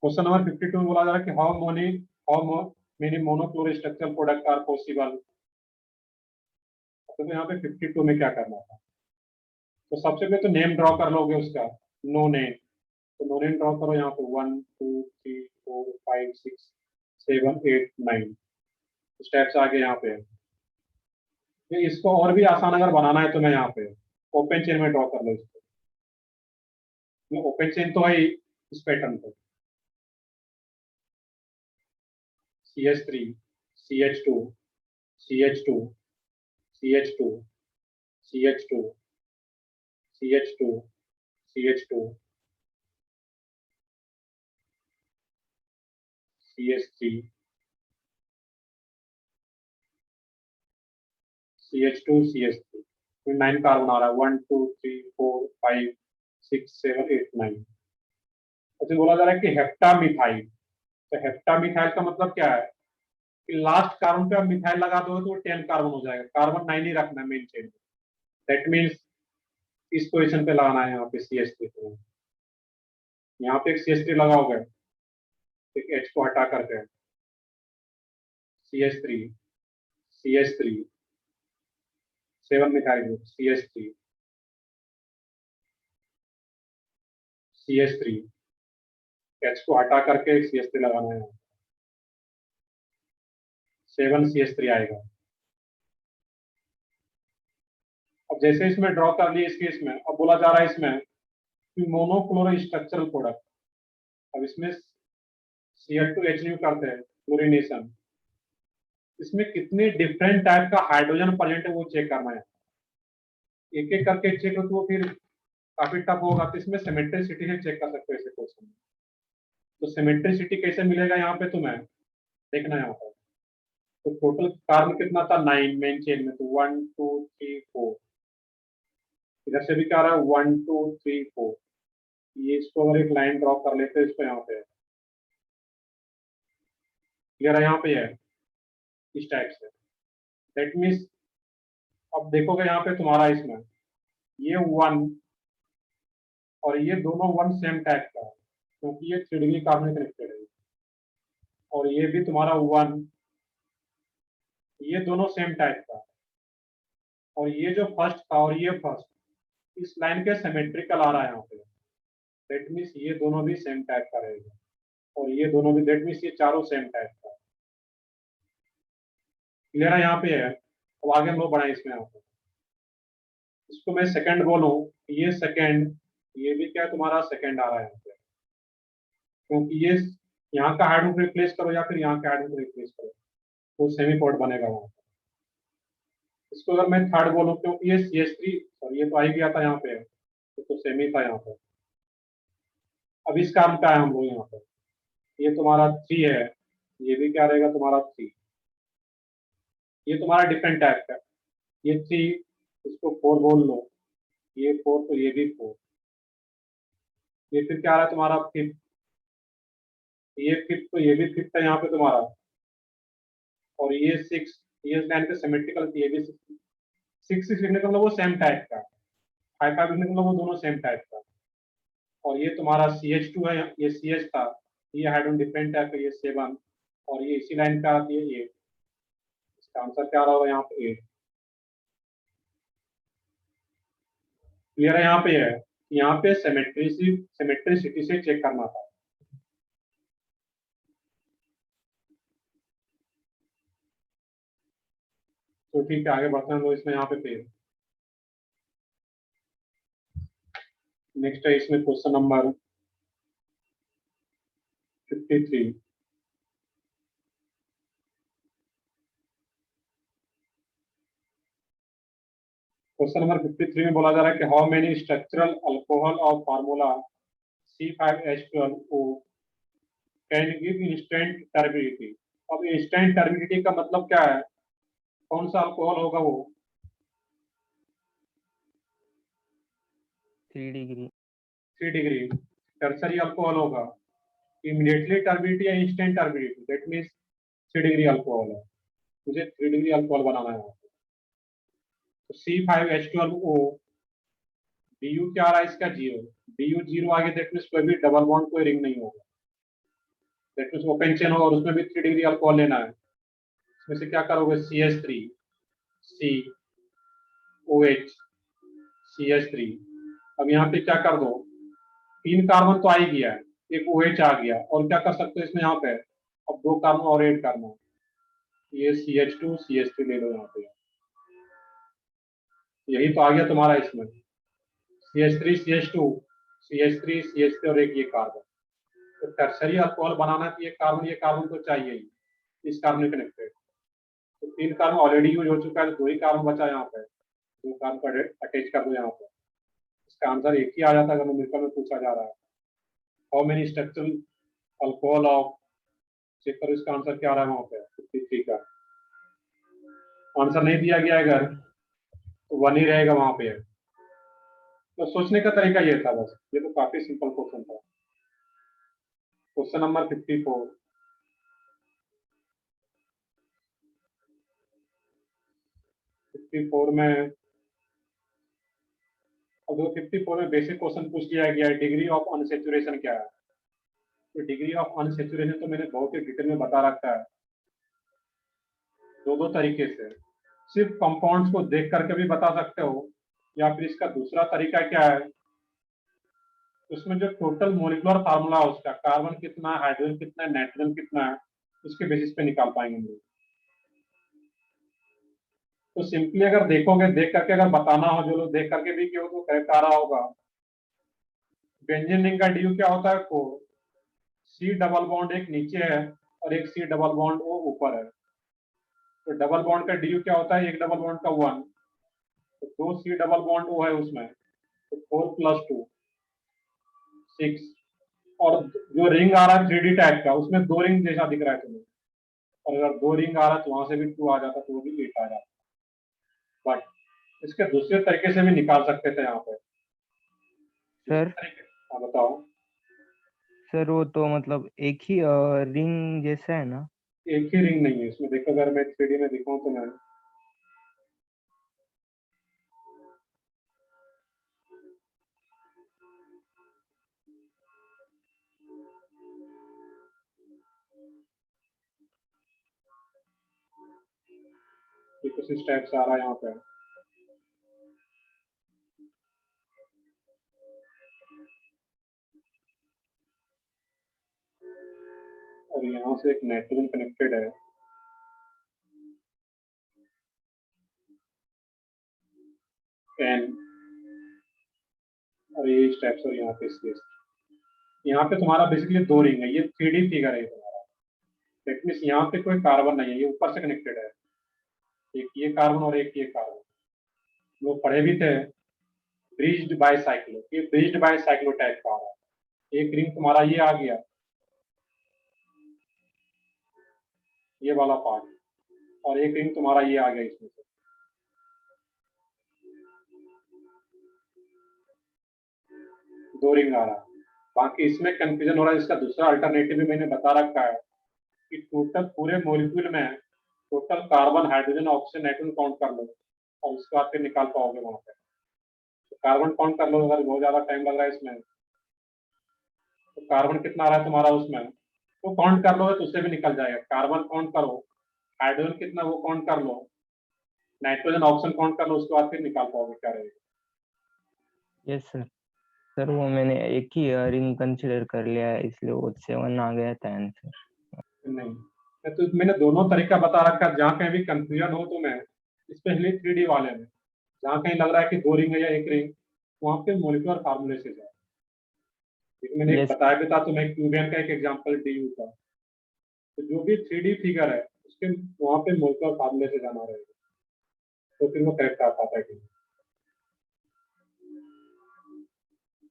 क्वेश्चन नंबर 52 में बोला जा रहा है कि how many monochloro structural product are possible. तो यहाँ पे 52 में क्या करना था, तो सबसे पहले तो नेम ड्रॉ कर लोगे उसका, नो नेम, तो नो नेम ड्रॉ करो यहाँ पे 1 2 3 4 5 6 7 8 9 स्टेप्स आगे यहाँ पे। ये इसको और भी आसान अगर बनाना है तो मैं यहाँ पे ओपन चेन में ड्रॉ कर लो इसको, ओपन चेन तो है ही इस पैटर्न पे, CH3 CH2 CH2 CH2 CH2 CH2 CH2 CH3 CH2 CH3, 9 carbon आ रहा है, 1 2 3 4 5 6 7 8 9। अच्छा बोला जा रहा है कि हेप्टामिथाइल, तो हेप्टामिथाइल का मतलब क्या है कि लास्ट कार्बन पे आप मिथाइल लगा दोगे तो वो 10 कार्बन हो जाएगा, कार्बन 9 ही रखना है मेन चेन में। दैट मीन्स इस पोजीशन पे लगाना है यहाँ पे CH3 को, यहाँ पे एक CH3 लगाओगे, एक H को हटा करके CH3 CH3 7 methyl group CH3 CH3, H को हटा करके एक CH3 लगाना है, 7 CH3 आएगा। अब जैसे इसमें ड्रॉ कर लिए इस केस में, अब बोला जा रहा है इसमें कि मोनोक्लोरल स्ट्रक्चरल प्रोडक्ट, अब इसमें Cl2H करते हैं क्लोरीनेशन, इसमें कितने डिफरेंट टाइप का हाइड्रोजन प्रेजेंट है वो चेक करना है, एक एक करके चेक हो तो वो फिर काफी टफ होगा। तो इसमें सिमेट्रिसिटी से चेक कर सकते हो ऐसे क्वेश्चन में, तो सिमेट्रिसिटी कैसे मिलेगा यहाँ पे तुम्हें देखना है यहाँ पर। तो टोटल कार्बन कितना था 9 मेन चेन में, तो 1 2 3 4, इधर से भी क्या रहा है 1 2 3 4, ये इसको अगर एक लाइन ड्रॉ कर लेते हैं इसको यहाँ पे, क्लियर है यहाँ पे है इस टाइप से। दैट मीन्स अब देखोगे यहाँ पे तुम्हारा इसमें ये 1 और ये दोनों 1 सेम टाइप का है, क्योंकि ये 3 डिग्री कार्बन कनेक्टेड है, और ये भी तुम्हारा 1, ये दोनों सेम टाइप का, और ये जो फर्स्ट था और ये फर्स्ट इस लाइन के सिमेट्रिकल आ रहा है यहाँ पे, दैट मीन्स ये दोनों भी सेम टाइप का रहेगा, और ये दोनों भी, दैट मीन्स ये चारों सेम टाइप का। क्लियर है यहाँ पे है। अब आगे हम लोग बढ़ाएं इसमें, यहाँ पे इसको मैं सेकंड बोलूं, ये सेकंड, ये भी क्या तुम्हारा सेकंड आ रहा है यहाँ पे, क्योंकि ये यहाँ का हाइड्रोजन रिप्लेस करो या फिर यहाँ का हाइड्रोजन रिप्लेस करो तो सेमी पॉड बनेगा वहां पे। इसको अगर मैं थर्ड बोलूं, क्योंकि ये CH3 और ये तो आ ही गया था यहाँ पे, तो सेमी था यहाँ पे। अब इस काम पे आए हम लोग यहाँ पे, ये तुम्हारा 3 है, ये भी क्या रहेगा तुम्हारा 3, ये तुम्हारा डिफरेंट टाइप का, ये 3, इसको 4 बोल लो, ये 4 तो ये भी 4, ये फिर क्या आ रहा है तुम्हारा 5, ये 5 तो ये भी 5 है यहाँ पे तुम्हारा, और ये 6, ये लाइन के सिमेट्रिकल, ये भी 6 लिखने का मतलब वो सेम टाइप का, 5 लिखने का मतलब वो दोनों सेम टाइप का, और ये तुम्हारा CH2 है, ये CH था, ये हाइड्रोजन डिफरेंट टाइप का, ये 7, और ये इसी लाइन का आती है 8। इसका आंसर क्या रहा होगा यहाँ पे 8। क्लियर है? यहाँ पे है, यहाँ पे सिमेट्रिसिटी से चेक करना था। तो ठीक है, आगे बढ़ते हैं, तो इसमें यहाँ पे फिर नेक्स्ट है इसमें क्वेश्चन नंबर 53। क्वेश्चन नंबर 53 में बोला जा रहा है कि how many structural alcohol of formula C5H12O can give instant turbidity. अब इंस्टेंट टर्बिडिटी का मतलब क्या है, कौन सा अल्कोहल होगा वो? 3 डिग्री। 3 डिग्री टर्सरी अल्कोहल होगा। इमीडिएटली टर्बिडिटी या instant turbidity, that means 3 degree alcohol है, मुझे 3 डिग्री अल्कोहल बनाना है। तो C5H12O, DU क्या आ रहा है इसका 0, DU 0 आगे, दैट मीन्स कोई भी डबल बॉन्ड, कोई रिंग नहीं होगा, दैट मीन्स ओपन चेन होगा, और उसमें भी 3 डिग्री अल्कोहल लेना है। इसमें से क्या करोगे, CH3 COH CH3। अब यहाँ पे क्या कर दो, 3 कार्बन तो आ ही गया है, एक OH आ गया, और क्या कर सकते हो इसमें यहाँ पे, अब 2 कार्बन और ऐड करना है, ये CH2 CH3 ले लो यहाँ पे, यही तो आ गया तुम्हारा इसमें, CH3 CH2 CH3 CH3 और एक ये कार्बन। तो टर्सरी अल्कोहल बनाना है तो ये कार्बन तो चाहिए ही, इस कार्बन कनेक्टेड। तो 3 कार्बन ऑलरेडी यूज हो चुका है, तो 2 ही कार्बन बचा यहाँ पे, 2 कार्बन का अटैच कर दो यहाँ पे। इसका आंसर एक ही आ जाता है अगर न्यूमेरिकल में पूछा जा रहा है। How many structural alcohol of, check करो इसका आंसर क्या आ रहा है वहां पे 53 का। आंसर नहीं दिया गया अगर, तो 1 ही रहेगा वहां पे। तो सोचने का तरीका ये था बस, ये तो काफी सिंपल क्वेश्चन था। Question number 54। 54 में, अब 54 में बेसिक क्वेश्चन पूछ लिया गया है, डिग्री ऑफ अनसेचुरेशन क्या है। तो डिग्री ऑफ अनसेचुरेशन तो मैंने बहुत ही डिटेल में बता रखा है, दो तरीके से, सिर्फ कंपाउंड्स को देख करके भी बता सकते हो, या फिर इसका दूसरा तरीका क्या है, उसमें जो टोटल मोलिकुलर फार्मूला है उसका, कार्बन कितना, हाइड्रोजन कितना, नाइट्रोजन कितना है, उसके बेसिस पे निकाल पाएंगे हम लोग। तो सिंपली अगर देखोगे, देख करके अगर बताना हो, जो लोग देख करके भी क्यों तो कह पा रहा होगा, बेंजीन रिंग का DU क्या होता है, 4, C डबल बॉन्ड एक नीचे है और एक C डबल बॉन्ड वो ऊपर है, तो डबल बॉन्ड का DU क्या होता है, एक डबल बॉन्ड का 1, तो 2 C डबल बॉन्ड वो है उसमें, तो 4 + 2 6, और जो रिंग आ रहा है 3D टाइप का, उसमें 2 रिंग जैसा दिख रहा है तुम्हें, और अगर 2 रिंग आ रहा है तो वहां से भी 2 आ जाता, तो वो भी 8 आ जाता। बट इसके दूसरे तरीके से भी निकाल सकते थे यहाँ पे। सर हाँ बताओ। सर वो तो मतलब एक ही रिंग जैसा है ना। एक ही रिंग नहीं है इसमें, देखो अगर मैं 3D में दिखाऊं तो मैं, ये कुछ इस टाइप से आ रहा है यहाँ पे, और यहाँ से एक नाइट्रोजन कनेक्टेड है, एन, और ये इस टाइप से, और यहाँ पे CS। यहाँ पे तुम्हारा बेसिकली 2 रिंग है, ये 3D फिगर है तुम्हारा, दैट मीन्स यहाँ पे कोई कार्बन नहीं है, ये ऊपर से कनेक्टेड है, एक ये कार्बन और एक ये कार्बन, लोग पढ़े भी थे, ब्रिज्ड बाय साइक्लो, ये ब्रिज्ड बाय साइक्लो टाइप का आ रहा है। एक रिंग तुम्हारा ये आ गया, ये वाला पार्ट, और एक रिंग तुम्हारा ये आ गया इसमें से। दो रिंग आ रहा है। बाकी इसमें कंफ्यूजन हो रहा है, इसका दूसरा अल्टरनेटिव भी मैंने बता रखा है कि टोटल पूरे मॉलिक्यूल में total carbon, hydrogen, oxygen, nitrogen count कर लो और उसके बाद फिर निकाल पाओगे वहां पे। तो कार्बन काउंट कर लो, अगर बहुत ज्यादा टाइम लग रहा है इसमें तो कार्बन कितना आ रहा है तुम्हारा उसमें, तो काउंट कर लो तो उससे भी निकल जाएगा। कार्बन काउंट करो, हाइड्रोजन कितना वो काउंट कर लो, नाइट्रोजन, ऑक्सीजन काउंट कर लो, उसके बाद फिर निकाल पाओगे क्या रहेगा। Yes sir. सर वो मैंने एक ही रिंग कंसीडर कर लिया है, इसलिए वो 7 आ गया था आंसर। नहीं, तो मैंने दोनों तरीका बता रखा है, जहाँ कहीं भी कंफ्यूजन हो तो मैं स्पेशली 3D वाले में, जहाँ कहीं लग रहा है कि दो रिंग है या एक रिंग, वहां पे मोलिकुलर फार्मूले से जाए। लेकिन मैंने एक यस। बताया भी था तुम्हें, क्यूबियन का एक एग्जाम्पल डी का। तो जो भी 3D फिगर है उसके वहां पे मोलिकुलर फार्मूले से जाना रहेगा, तो फिर वो करेक्ट आ पाता है कि नहीं।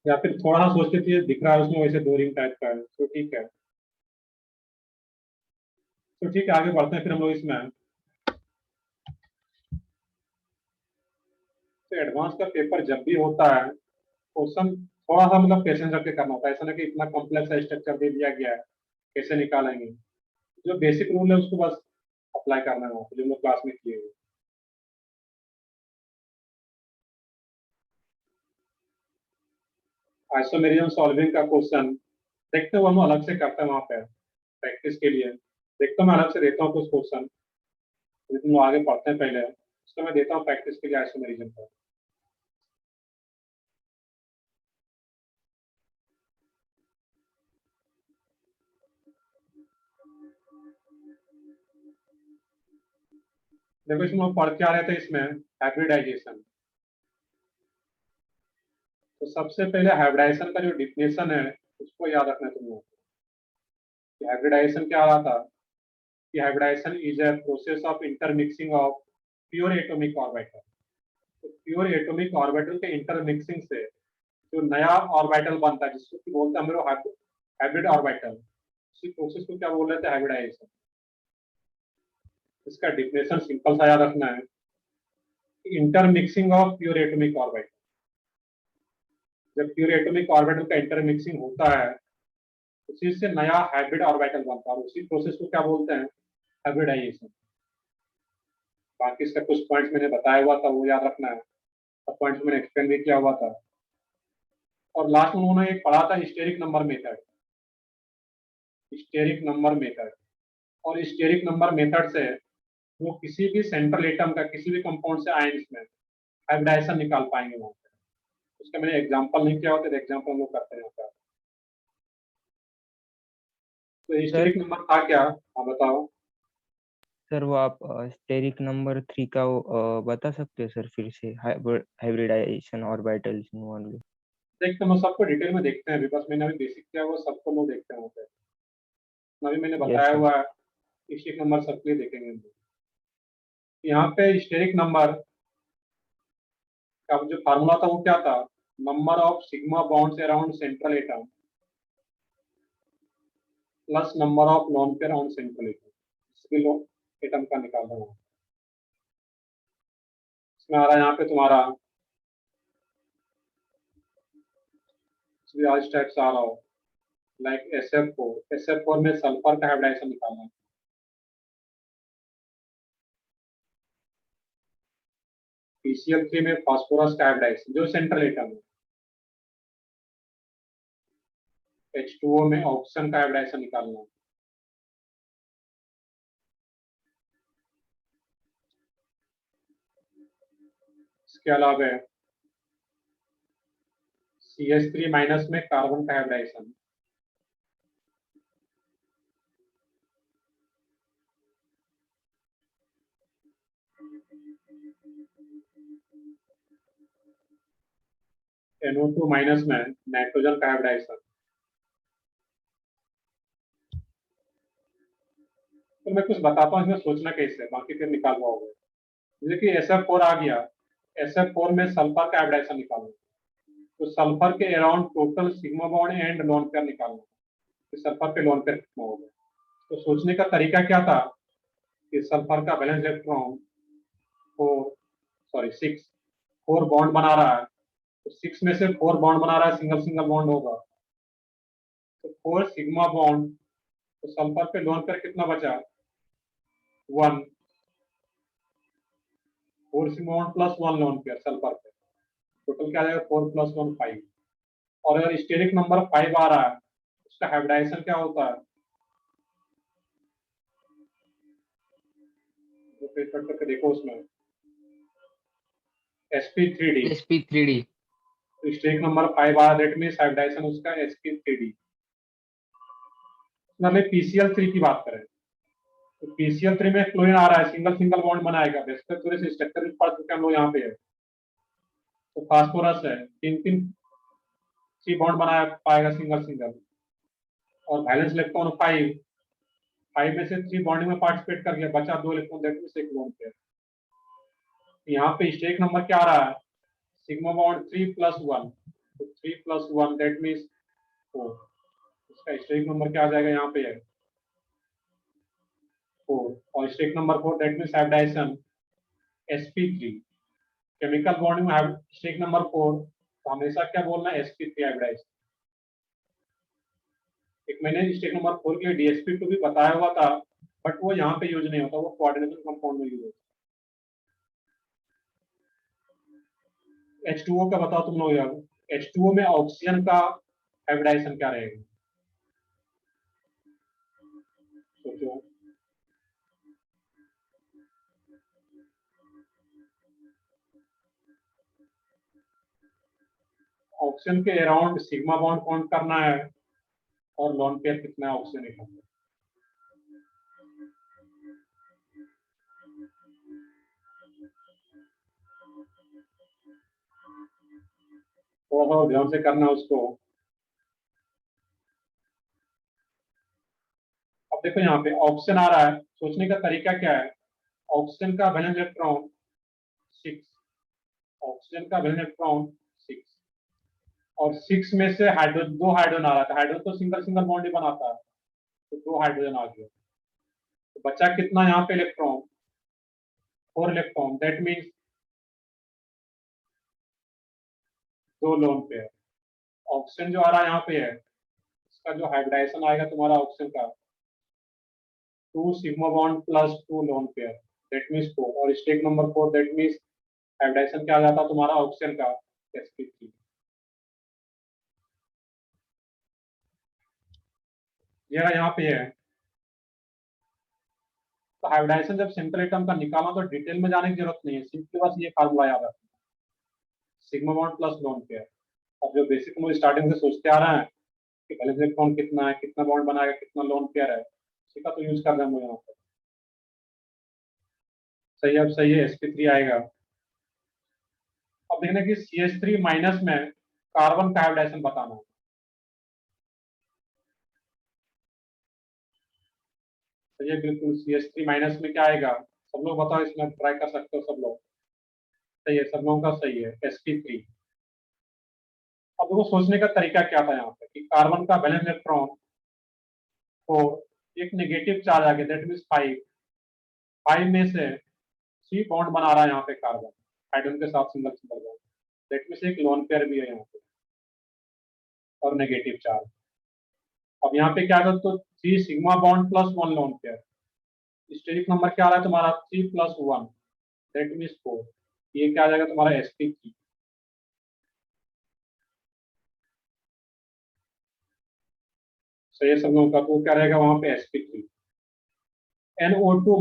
या फिर थोड़ा सा सोचते थे दिख रहा है उसमें वैसे दो रिंग टाइप का है, तो ठीक है। तो ठीक है, आगे बढ़ते हैं फिर हम लोग इसमें। तो एडवांस का पेपर जब भी होता है, क्वेश्चन थोड़ा सा मतलब पेशेंस रख के करना होता है। ऐसा नहीं कि इतना कॉम्प्लेक्स स्ट्रक्चर दे दिया गया है कैसे निकालेंगे। जो बेसिक रूल है उसको बस अप्लाई करना है वहाँ पे, जो हम लोग क्लास में किए हुए। आइसोमेरिज्म सॉल्विंग का क्वेश्चन देखते हुए हम अलग से करते हैं वहाँ पे प्रैक्टिस के लिए। देखता हूँ, मैं अलग से देता हूँ कुछ क्वेश्चन, तुम लोग आगे पढ़ते हैं पहले, उसको मैं देता हूँ प्रैक्टिस के लिए आइसोमेरिज्म का। देखो इसमें हम पढ़ के आ रहे थे इसमें हाइब्रिडाइजेशन। तो सबसे पहले हाइब्रिडाइजेशन का जो डिफिनेशन है उसको याद रखना है तुम लोग। हाइब्रिडाइजेशन क्या आ रहा था कि hybridization is a process of intermixing of pure atomic orbital. तो प्योर एटॉमिक ऑर्बिटल के इंटरमिक्सिंग से जो नया ऑर्बिटल बनता है, जिसको कि बोलते हैं हम लोग हाइब्रिड ऑर्बिटल, उसी प्रोसेस को क्या बोल रहे थे, हाइब्रिडाइजेशन। इसका डिफिनेशन सिंपल सा याद रखना है, intermixing of pure atomic orbital. जब प्योर एटॉमिक ऑर्बिटल का इंटरमिक्सिंग होता है उसी से नया हाइब्रिड ऑर्बिटल बनता है, और उसी प्रोसेस को क्या बोलते हैं, हाइब्रिडाइजेशन। बाकी इसका कुछ पॉइंट्स मैंने बताया हुआ था, वो याद रखना है। सब पॉइंट्स मैंने एक्सप्लेन भी किया हुआ था। और लास्ट में उन्होंने एक पढ़ा था steric number method. Steric number method, और स्टेरिक नंबर मेथड से वो किसी भी सेंट्रल एटम का किसी भी कंपाउंड से आयंस में हाइब्रिडाइजेशन निकाल पाएंगे वहां पे। उसका मैंने एग्जांपल नहीं किया होता, एग्जांपल हम लोग करते हैं यहाँ। तो सर स्टेरिक नंबर था क्या, हाँ बताओ। सर वो आप स्टेरिक नंबर 3 का वो, बता सकते हो सर फिर से, हाइब्रिडाइजेशन ऑर्बिटल्स इन्वॉल्व। देखते हैं, हम सबको डिटेल में देखते हैं अभी, बस मैंने अभी बेसिक किया वो सबको लोग देखते हैं वहाँ पे। अभी मैंने यस बताया सर। हुआ है, स्टेरिक नंबर सबके लिए देखेंगे हम लोग। यहाँ पे स्टेरिक नंबर का जो फार्मूला था वो क्या था, number of sigma bonds around central atom plus number of lone pair around central atom. इसके लो एटम का निकाल रहा हूँ। इसमें आ रहा है यहाँ पे तुम्हारा आज टाइप से आ रहा हो, लाइक SF4 में सल्फर का हाइब्रिडाइजेशन निकालना है। PCl3 में फास्फोरस का हाइब्रिडाइजेशन जो सेंट्रल एटम है। H2O में ऑक्सीजन का हाइब्रिडाइजेशन निकालना है। इसके अलावा CH3 माइनस में कार्बन का हाइब्रिडाइजेशन। NO2 माइनस में नाइट्रोजन का हाइब्रिडाइजेशन। तो मैं कुछ बताता हूँ इसमें सोचना कैसे है, बाकी फिर निकाल पाओगे। जैसे कि SF4 आ गया, SF4 में सल्फर का हाइब्रिडाइजेशन निकालना। तो सल्फर के around total sigma bond and lone pair निकालना। तो सल्फर पे लोन पेयर कितना होगा। तो सोचने का तरीका क्या था कि सल्फर का वैलेंस इलेक्ट्रॉन 4 बॉन्ड बना रहा है, तो 6 में से 4 बॉन्ड बना रहा है, सिंगल सिंगल बॉन्ड होगा, तो 4 सिग्मा बॉन्ड, तो सल्फर पे लोन पेयर कितना बचा, 1, 4 sigma bond plus 1 lone pair sulphur पे, टोटल क्या आ जाएगा 4 + 1 5। और अगर स्टेरिक नंबर 5 आ रहा है, उसका हाइब्रिडाइजेशन क्या होता है, तो पेज कट करके देखो उसमें sp3d, sp3d। तो स्टेरिक नंबर 5 आ रहा है, दैट मींस हाइब्रिडाइजेशन उसका sp3d। मतलब PCl3 की बात करें तो PCl3 में क्लोरीन आ रहा है, सिंगल सिंगल बॉन्ड बनाएगा, बेसिकली थोड़े से स्ट्रक्चर भी पढ़ चुके हम लोग यहाँ पे है। तो फास्फोरस है, 3 सी बॉन्ड बना पाएगा सिंगल सिंगल, और वैलेंस इलेक्ट्रॉन 5 में से 3 बॉन्डिंग में पार्टिसिपेट कर गया, बचा 2 इलेक्ट्रॉन, दैट मींस एक लोन पेयर। यहाँ पे स्टेरिक नंबर क्या आ रहा है, सिग्मा बॉन्ड 3 + 1, तो 3 + 1 दैट मींस 4, इसका स्टेरिक नंबर क्या आ जाएगा यहाँ पे है 4, और steric number 4 that means hybridization sp3। Chemical bonding में स्टेरिक नंबर 4, तो हमेशा क्या बोलना है sp3 हाइब्रिडाइजेशन। एक मैंने स्टेरिक नंबर 4 के लिए dsp2 भी बताया हुआ था, बट वो यहाँ पे यूज नहीं होता, वो कोऑर्डिनेशन कंपाउंड में यूज होता है। H2O का बताओ तुम लोग यार, H2O में ऑक्सीजन का हाइब्रिडाइजेशन क्या रहेगा, सोचो। ऑक्सीजन के अराउंड सिग्मा बॉन्ड काउंट करना है, और लोन पेयर कितना है ऑक्सीजन एटम में। थोड़ा सा ध्यान से करना उसको। अब देखो यहाँ पे ऑक्सीजन आ रहा है, सोचने का तरीका क्या है, ऑक्सीजन का वैलेंस इलेक्ट्रॉन 6, ऑक्सीजन का वैलेंस इलेक्ट्रॉन 6, और 6 में से हाइड्रोजन 2 हाइड्रोजन आ रहा था, हाइड्रोजन तो सिंगल सिंगल बॉन्ड ही बनाता है, तो 2 हाइड्रोजन आ गया, तो बचा कितना यहाँ पे electron, 4 electron, that means 2 lone pair. Oxygen जो आ रहा है यहाँ पे है, इसका जो हाइब्रिडाइजेशन आएगा तुम्हारा ऑक्सीजन का 2 sigma bond plus 2 lone pair, that means 4, और steric number 4 that means hybridization क्या आ जाता है तुम्हारा ऑक्सीजन का sp3। ये यहाँ पे है, तो हाइब्रिडाइजेशन जब सिंपल एटम का निकाला तो डिटेल में जाने की जरूरत नहीं है, सिंपली बस ये फार्मूला याद रखना, sigma bond plus lone pair. अब जो बेसिक हम स्टार्टिंग से सोचते आ रहे हैं कि वैलेंस इलेक्ट्रॉन कितना है, कितना बॉन्ड बनाएगा, कितना लोन पेयर है, इसी का तो यूज कर रहे हैं हम यहाँ पर। सही है, अब सही है, sp3 आएगा। अब देखना कि CH3- में कार्बन का हाइब्रिडाइजेशन बताना है। तो ये बिल्कुल CH3- में क्या आएगा, सब लोग बताओ, इसमें ट्राई कर सकते हो सब लोग। सही है, सब लोगों का सही है, sp3। अब देखो सोचने का तरीका क्या था यहाँ पे कि कार्बन का वैलेंस इलेक्ट्रॉन 4, एक नेगेटिव चार्ज आ गया, दैट मीन्स 5 में से 3 बॉन्ड बना रहा है यहाँ पे कार्बन, हाइड्रोजन के साथ single single bond, that means एक लोन पेयर भी है यहाँ पे, और नेगेटिव चार्ज। अब यहाँ पे क्या था, तो 3 sigma bond plus 1 lone pair, steric number क्या आ रहा है तुम्हारा 3 + 1, दैट मीन्स 4, ये क्या आ जाएगा तुम्हारा sp3। सही है सब लोगों का, तो क्या रहेगा वहां पे sp3। NO2-,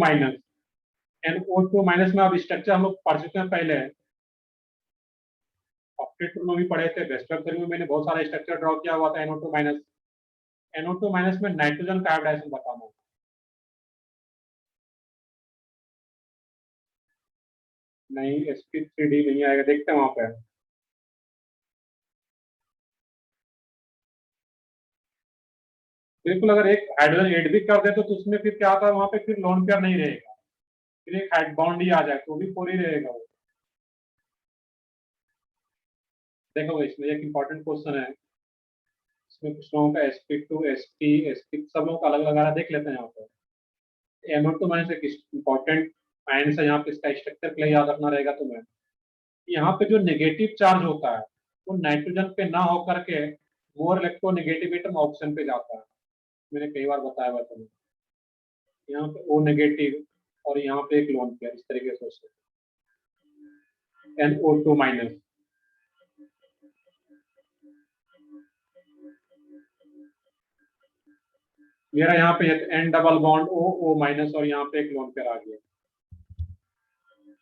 NO2- में अब स्ट्रक्चर हम लोग पढ़ चुके हैं पहले, ऑप्टेट्रो में भी पढ़े थे, वेस्टर्न थ्योरी में मैंने बहुत सारा स्ट्रक्चर ड्रॉ किया हुआ था NO2-। NO2- में नाइट्रोजन का हाइब्रिडाइजेशन बताना है। नहीं, sp3d नहीं आएगा, देखते हैं वहां पे। बिल्कुल, अगर एक हाइड्रोजन ऐड भी कर दे तो उसमें फिर क्या आता है वहां पे, फिर लोन पेयर नहीं रहेगा, फिर एक हाइड बॉन्ड ही आ जाए तो भी 4 ही रहेगा वो। देखो इसमें एक इंपॉर्टेंट क्वेश्चन है, इसमें कुछ लोगों का sp2 sp सब लोगों का अलग अलग आ रहा है, देख लेते हैं यहाँ पे। NO2 माइनस एक इंपॉर्टेंट आयन है, यहाँ पे इसका स्ट्रक्चर के लिए याद रखना रहेगा तुम्हें। यहाँ पे जो नेगेटिव चार्ज होता है वो नाइट्रोजन पे ना होकर के मोर इलेक्ट्रोनेगेटिव ऑप्शन पे जाता है। मैंने कई बार बताया हुआ तुम्हें। यहाँ पे O नेगेटिव और यहाँ पे एक लोन पेयर, इस तरीके से सोचते हैं। NO2 माइनस, मेरा यहाँ पे N double bond O minus और यहाँ पे एक लोन पेयर आ गया।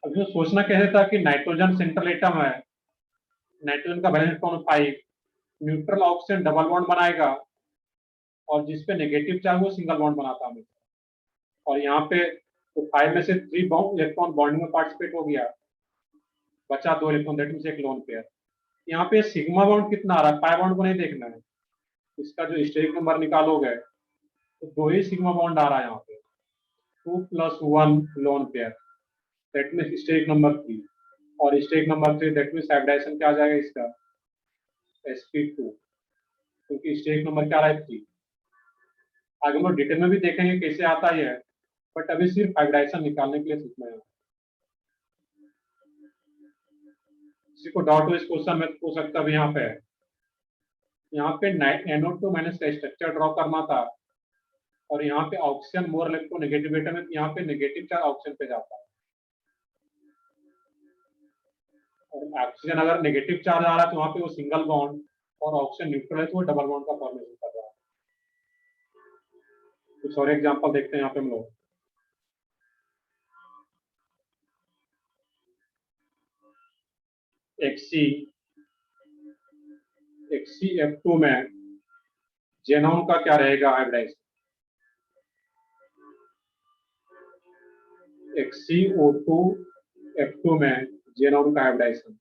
अब जो सोचना कैसे था कि नाइट्रोजन सेंट्रल एटम है, नाइट्रोजन का valence electron 5, neutral oxygen double bond बनाएगा और जिसपे नेगेटिव चार्ज वो सिंगल बॉन्ड बनाता है। और यहाँ पे तो 5 में से 3 बॉन्ड इलेक्ट्रॉन बॉन्डिंग में पार्टिसिपेट हो गया, बचा 2 इलेक्ट्रॉन, दैट मींस एक लोन पेयर। यहाँ पे सिग्मा बॉन्ड कितना आ रहा है, पाई बॉन्ड को नहीं देखना है, इसका जो स्टेरिक नंबर निकालोगे तो 2 ही सिग्मा बॉन्ड आ रहा है यहाँ पे, 2 + 1 lone pair, that means steric number 3। और steric number 3 that means hybridization क्या आ जाएगा इसका, sp2, क्योंकि स्टेरिक नंबर क्या आ रहा है 3। आगे हम लोग डिटेल में भी देखेंगे कैसे आता है, बट अभी सिर्फ हाइब्रिडाइजेशन निकालने के लिए सीखना है। किसी को डाउट हो इस क्वेश्चन में पूछ सकता है। यहाँ पे NO2 माइनस का स्ट्रक्चर ड्रॉ करना था और यहाँ पे ऑक्सीजन मोर इलेक्ट्रोनेगेटिव एटम है, यहाँ पे नेगेटिव चार्ज ऑक्सीजन पे जाता है और ऑक्सीजन अगर नेगेटिव चार्ज आ रहा है तो वहाँ पे वो सिंगल बॉन्ड, और ऑक्सीजन न्यूट्रल है तो वो डबल बॉन्ड का फॉर्मेशन कर रहा है। कुछ और एग्जांपल देखते हैं यहाँ पे हम लोग। XCF2 में जेनॉन का क्या रहेगा हाइब्रिडाइजेशन, XCO2F2 में जेनॉन का हाइब्रिडाइजेशन,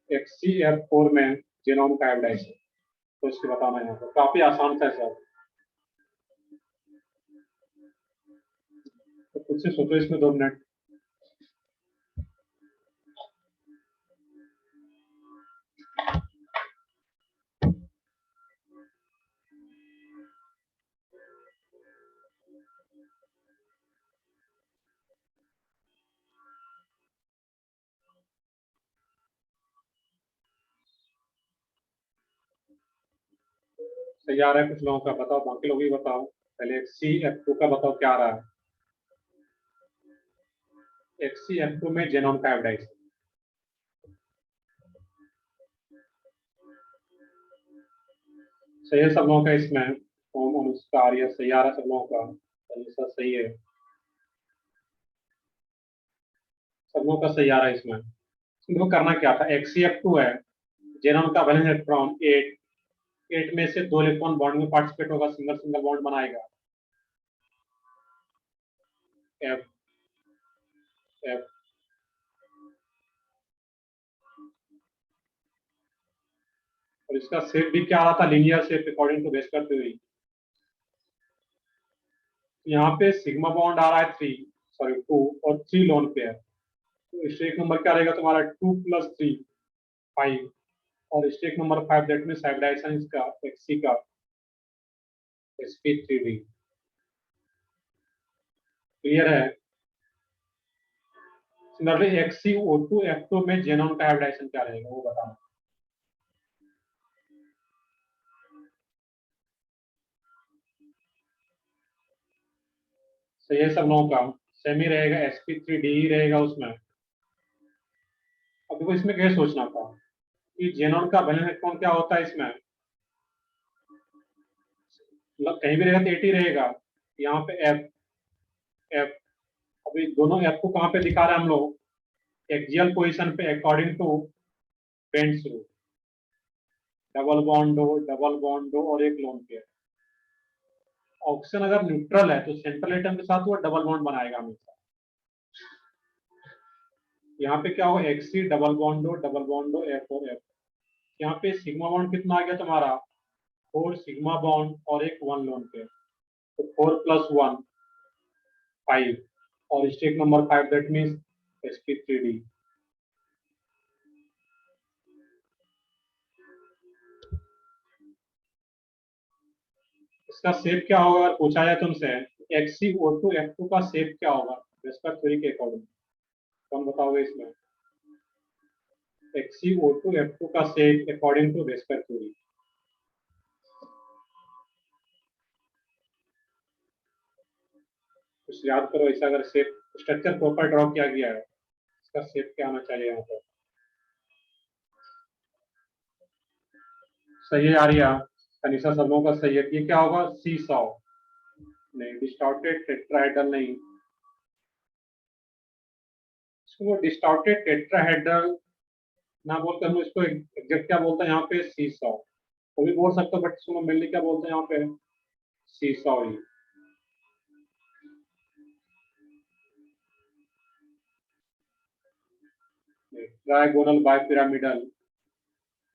XCF4 में जेनॉन का हाइब्रिडाइजेशन। तो इसके बताना यहाँ पर काफी आसान था सर, तो खुद से सोचो इसमें 2 मिनट। सही आ रहा है कुछ लोगों का, बताओ बाकी लोग भी बताओ। पहले XCF2 का बताओ क्या आ रहा है। XCF2 में जेनॉन का हाइब्रिडाइजेशन, सही है सब लोगों का इसमें। ओम उसका आर्य सही आ रहा है सब लोगों का, सर सही है, सब लोगों का सही आ रहा है इसमें। इसमें करना क्या था, XCF2 है, जेनॉन का वैलेंस इलेक्ट्रॉन 8, 8 में से 2 इलेक्ट्रॉन बॉन्ड में पार्टिसिपेट होगा, सिंगल सिंगल बॉन्ड बनाएगा, F F। और इसका शेप भी क्या आ रहा था, linear shape according to base करते हुए। यहाँ पे सिग्मा बॉन्ड आ रहा है 3, सॉरी 2 और 3 लोन पेयर, तो स्टेक नंबर क्या रहेगा तुम्हारा 2 + 3 5, और steric number 5 that means hybridization इसका XC का sp3d। क्लियर है। सिमिलरली XCO2F2 में जेनॉन का हाइब्रिडाइजेशन क्या रहेगा वो बताना। सही है सब लोगों का, सेमी रहेगा, sp3d ही रहेगा उसमें। अब देखो इसमें क्या सोचना था कि जेनॉन का वैलेंस इलेक्ट्रॉन क्या होता है इसमें, मतलब कहीं भी रहेगा तो 8 ही रहेगा। यहाँ पे F F, अभी दोनों F को कहाँ पे दिखा रहे हैं हम लोग, एक्सियल पोजीशन पे according to Bent's rule, double bond दो और एक लोन पेयर। ऑक्सीजन अगर न्यूट्रल है तो सेंट्रल एटम के साथ वो डबल बॉन्ड बनाएगा हमेशा। यहाँ पे क्या होगा, XC डबल बॉन्ड दो F और F। यहाँ पे सिग्मा बॉन्ड कितना आ गया तुम्हारा, 4 सिग्मा बॉन्ड और एक 1 लोन पेयर, तो 4 + 1 5, और steric number 5 that means sp3d। इसका शेप क्या होगा अगर पूछा जाए तुमसे, XeO2 F2 का शेप क्या होगा वेस्पर थ्योरी के अकॉर्डिंग, कौन बताओगे इसमें? XeO2 F2 का shape according to VSEPR theory. कुछ याद करो, ऐसा अगर शेप स्ट्रक्चर प्रॉपर ड्रॉ किया गया है, इसका शेप क्या होना चाहिए यहाँ पर? सही है आर्या, तनिषा सब लोगों का सही है। ये क्या होगा? सी सॉ नहीं, डिस्टॉर्टेड टेट्राहेड्रल नहीं, इसको डिस्टॉर्टेड टेट्राहेड्रल ना बोलते हम इसको एग्जैक्ट क्या बोलते हैं यहाँ पे? सी सॉ। वो भी बोल सकते हो बट इसको मेनली क्या बोलते हैं यहाँ पे? सी सॉ ही। ट्राइगोनल बाइपिरामिडल,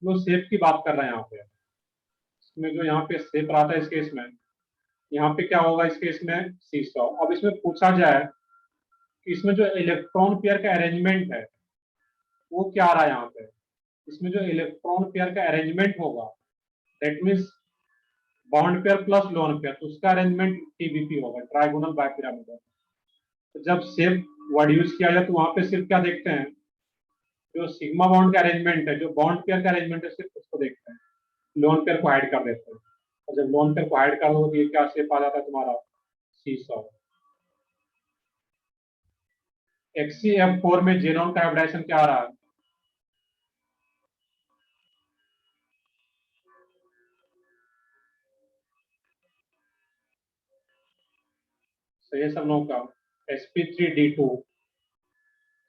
वो शेप की बात कर रहे हैं यहाँ पे। इसमें जो यहाँ पे शेप रहा था इस केस में, यहाँ पे क्या होगा इस केस में? सी सॉ। अब इसमें पूछा जाए कि इसमें जो इलेक्ट्रॉन पेयर का अरेंजमेंट है वो क्या आ रहा है यहाँ पे? इसमें जो इलेक्ट्रॉन पेयर का अरेंजमेंट होगा, that means bond pair plus lone pair, तो उसका अरेंजमेंट टीबीपी होगा, ट्राइगोनल बाइपिरामिडल। तो जब शेप वर्ड यूज किया जाए तो वहां पे सिर्फ क्या देखते हैं? जो सिग्मा बॉन्ड का अरेंजमेंट है, जो बॉन्ड पेयर का अरेंजमेंट है, सिर्फ उसको देखते हैं, लोन पेयर को हाइड कर देते हैं। और जब लोन पेयर को हाइड कर दो तो ये क्या शेप आ जाता है तुम्हारा? सी सॉ। XeF4 में जेनॉन का हाइब्रिडाइजेशन क्या आ रहा है? सही है सब लोगों का। sp3d2।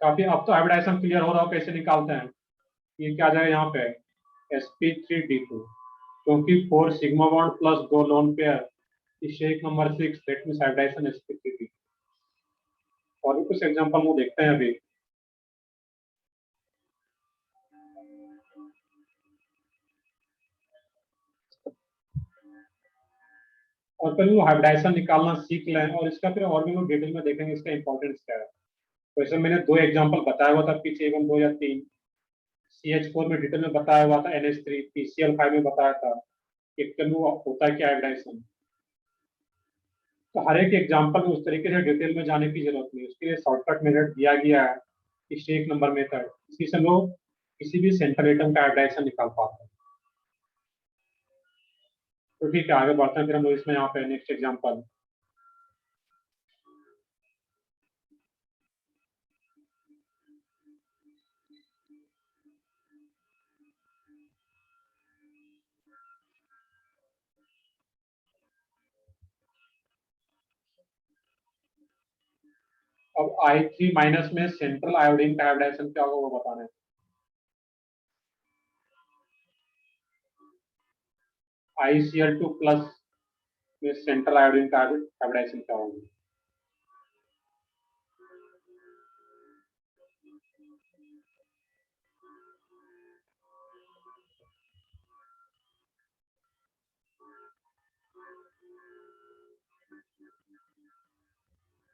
काफी अब तो हाइब्रिडाइजेशन क्लियर हो रहा हो कैसे निकालते हैं। ये क्या आ जाएगा यहाँ पे? sp3d2, क्योंकि 4 sigma bond plus 2 lone pair इस shape number 6, that means hybridisation sp3d। और भी कुछ एग्जांपल वो देखते हैं अभी। और फिर वो हाइब्रिडाइजेशन निकालना सीख लें और इसका फिर और भी लोग डिटेल में देखेंगे इसका इंपॉर्टेंस क्या है। वैसे मैंने 2 एग्जांपल बताया हुआ था पीछे, इवन 2 या 3। CH4 में डिटेल में बताया हुआ था, NH3, PCl5 में बताया था कि वो होता है क्या हाइब्रिडाइजेशन। तो हर एक एग्जांपल में उस तरीके से डिटेल में जाने की जरूरत नहीं, उसके लिए शॉर्टकट मेथड दिया गया है, स्टेक नंबर मेथड। इसी से लोग किसी भी सेंट्रल एटम का हाइब्रिडाइजेशन निकाल पाते हैं। तो ठीक है, आगे बढ़ते हैं फिर हम लोग इसमें यहाँ पे नेक्स्ट एग्जांपल। अब I3- में सेंट्रल आयोडीन का हाइब्रिडाइजेशन क्या होगा वो बताना है। ICl2+ में सेंट्रल आयोडीन का हाइब्रिडाइजेशन क्या होगा?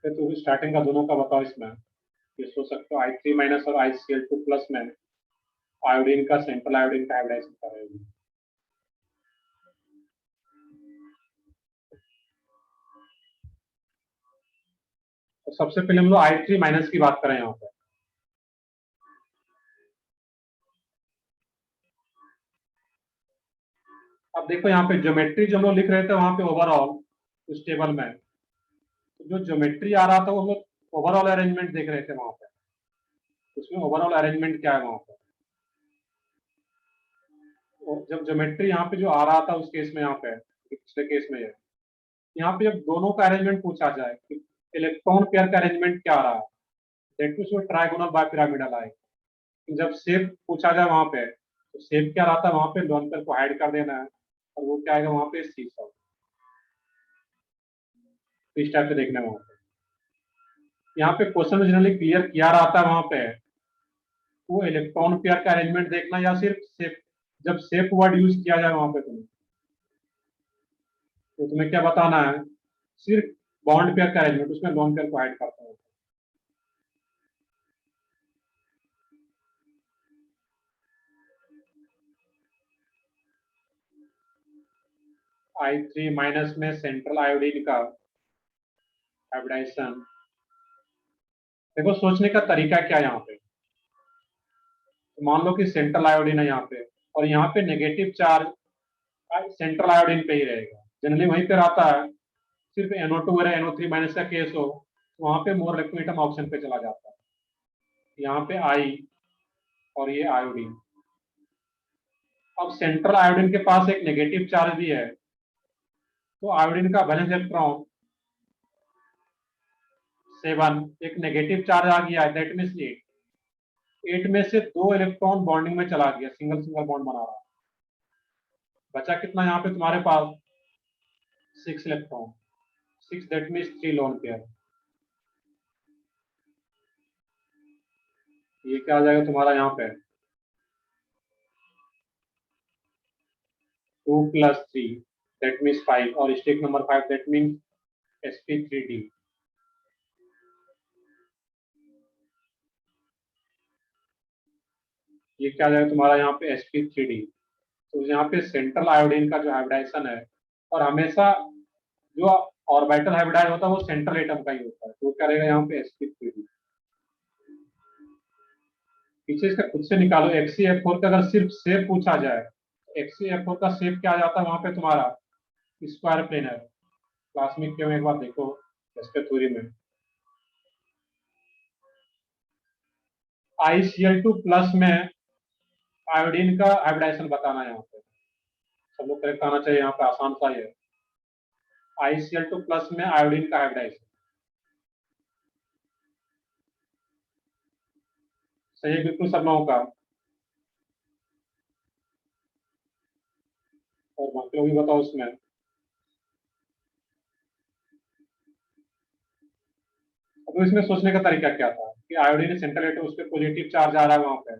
तो स्टार्टिंग का दोनों का बताओ इसमें। ये सोच सकते हो I3- और ICl2+ में आयोडीन का सेंट्रल आयोडीन का हाइब्रिडाइजेशन क्या रहेगा? तो सबसे पहले हम लोग I3- की बात करें यहाँ पे। अब देखो यहाँ पे ज्योमेट्री जो हम लोग लिख रहे थे वहां पे ओवरऑल उस टेबल में, तो जो ज्योमेट्री आ रहा था वो हम लोग ओवरऑल अरेंजमेंट देख रहे थे वहां पे। उसमें ओवरऑल अरेंजमेंट क्या है वहां पे? और जब ज्योमेट्री यहाँ पे जो आ रहा था उस केस में, यहाँ पे पिछले केस में ये, यहाँ पे जब दोनों का अरेंजमेंट पूछा जाए कि इलेक्ट्रॉन पेयर का अरेंजमेंट क्या आ रहा है, दैट मींस वो ट्राइगोनल बाइपिरामिडल आए। जब शेप पूछा जाए वहां पे, तो शेप क्या रहता है वहां पे? लोन पेयर को हाइड कर देना है और वो क्या आएगा वहां पे? सी सॉ। तो इस टाइप से देखना है वहां पे। यहाँ पे क्वेश्चन जनरली क्लियर किया रहता है वहां पे, वो इलेक्ट्रॉन पेयर का अरेंजमेंट देखना या सिर्फ शेप। जब शेप वर्ड यूज किया जाए वहां पे तुम्हें, तो तुम्हें क्या बताना है? सिर्फ बॉन्ड पेयर का अरेंजमेंट, उसमें लोन पेयर को हाइड करता है। I3 माइनस में सेंट्रल आयोडीन का हाइब्रिडाइजेशन। देखो सोचने का तरीका क्या है यहाँ पे, तो मान लो कि सेंट्रल आयोडीन है यहाँ पे और यहाँ पे नेगेटिव चार्ज सेंट्रल आयोडीन पे ही रहेगा, जनरली वहीं पे रहता है। सिर्फ NO2 वगैरह NO3 माइनस का केस हो तो वहां पे मोर इलेक्ट्रोन ऑप्शन पे चला जाता है। यहाँ पे आई और ये आयोडीन। अब सेंट्रल आयोडीन के पास एक नेगेटिव चार्ज भी है, तो आयोडीन का वैलेंस इलेक्ट्रॉन 7, एक नेगेटिव चार्ज आ गया है, दैट मीन्स 8 में से 2 इलेक्ट्रॉन बॉन्डिंग में चला गया, सिंगल सिंगल बॉन्ड बना रहा है। बचा कितना यहाँ पे तुम्हारे पास 6 electron, 6 that means 3 lone pair. ये क्या आ जाएगा तुम्हारा यहाँ पे 2 + 3 दैट मीन्स 5 और state number 5 that means sp3d। ये क्या आ जाएगा तुम्हारा यहाँ पे sp3d। तो यहाँ पे सेंट्रल आयोडीन का जो हाइब्रिडाइजेशन है, और हमेशा जो ऑर्बिटल हाइब्रिडाइज होता है वो सेंट्रल एटम का ही होता है, तो क्या रहेगा यहाँ पे sp3d। पीछे इसका खुद से निकालो, HCl4 का अगर सिर्फ शेप पूछा जाए, HCl4 का शेप क्या आ जाता है वहां पे तुम्हारा स्क्वायर प्लेनर। प्लास्मिक क्यों एक बार देखो इसके थ्योरी में, ICl2+ में आयोडीन का हाइब्रिडाइजेशन बताना है यहाँ पे, सब लोग करेक्ट आना चाहिए, यहाँ पे आसान सा ही है। ICl2+ में आयोडीन का हाइब्रिडाइजेशन सही है बिल्कुल सब लोगों का, और बाकी लोग भी बताओ उसमें। अब इसमें सोचने का तरीका क्या था कि आयोडीन सेंट्रल एटम, उस पर पॉजिटिव चार्ज आ रहा है वहां पे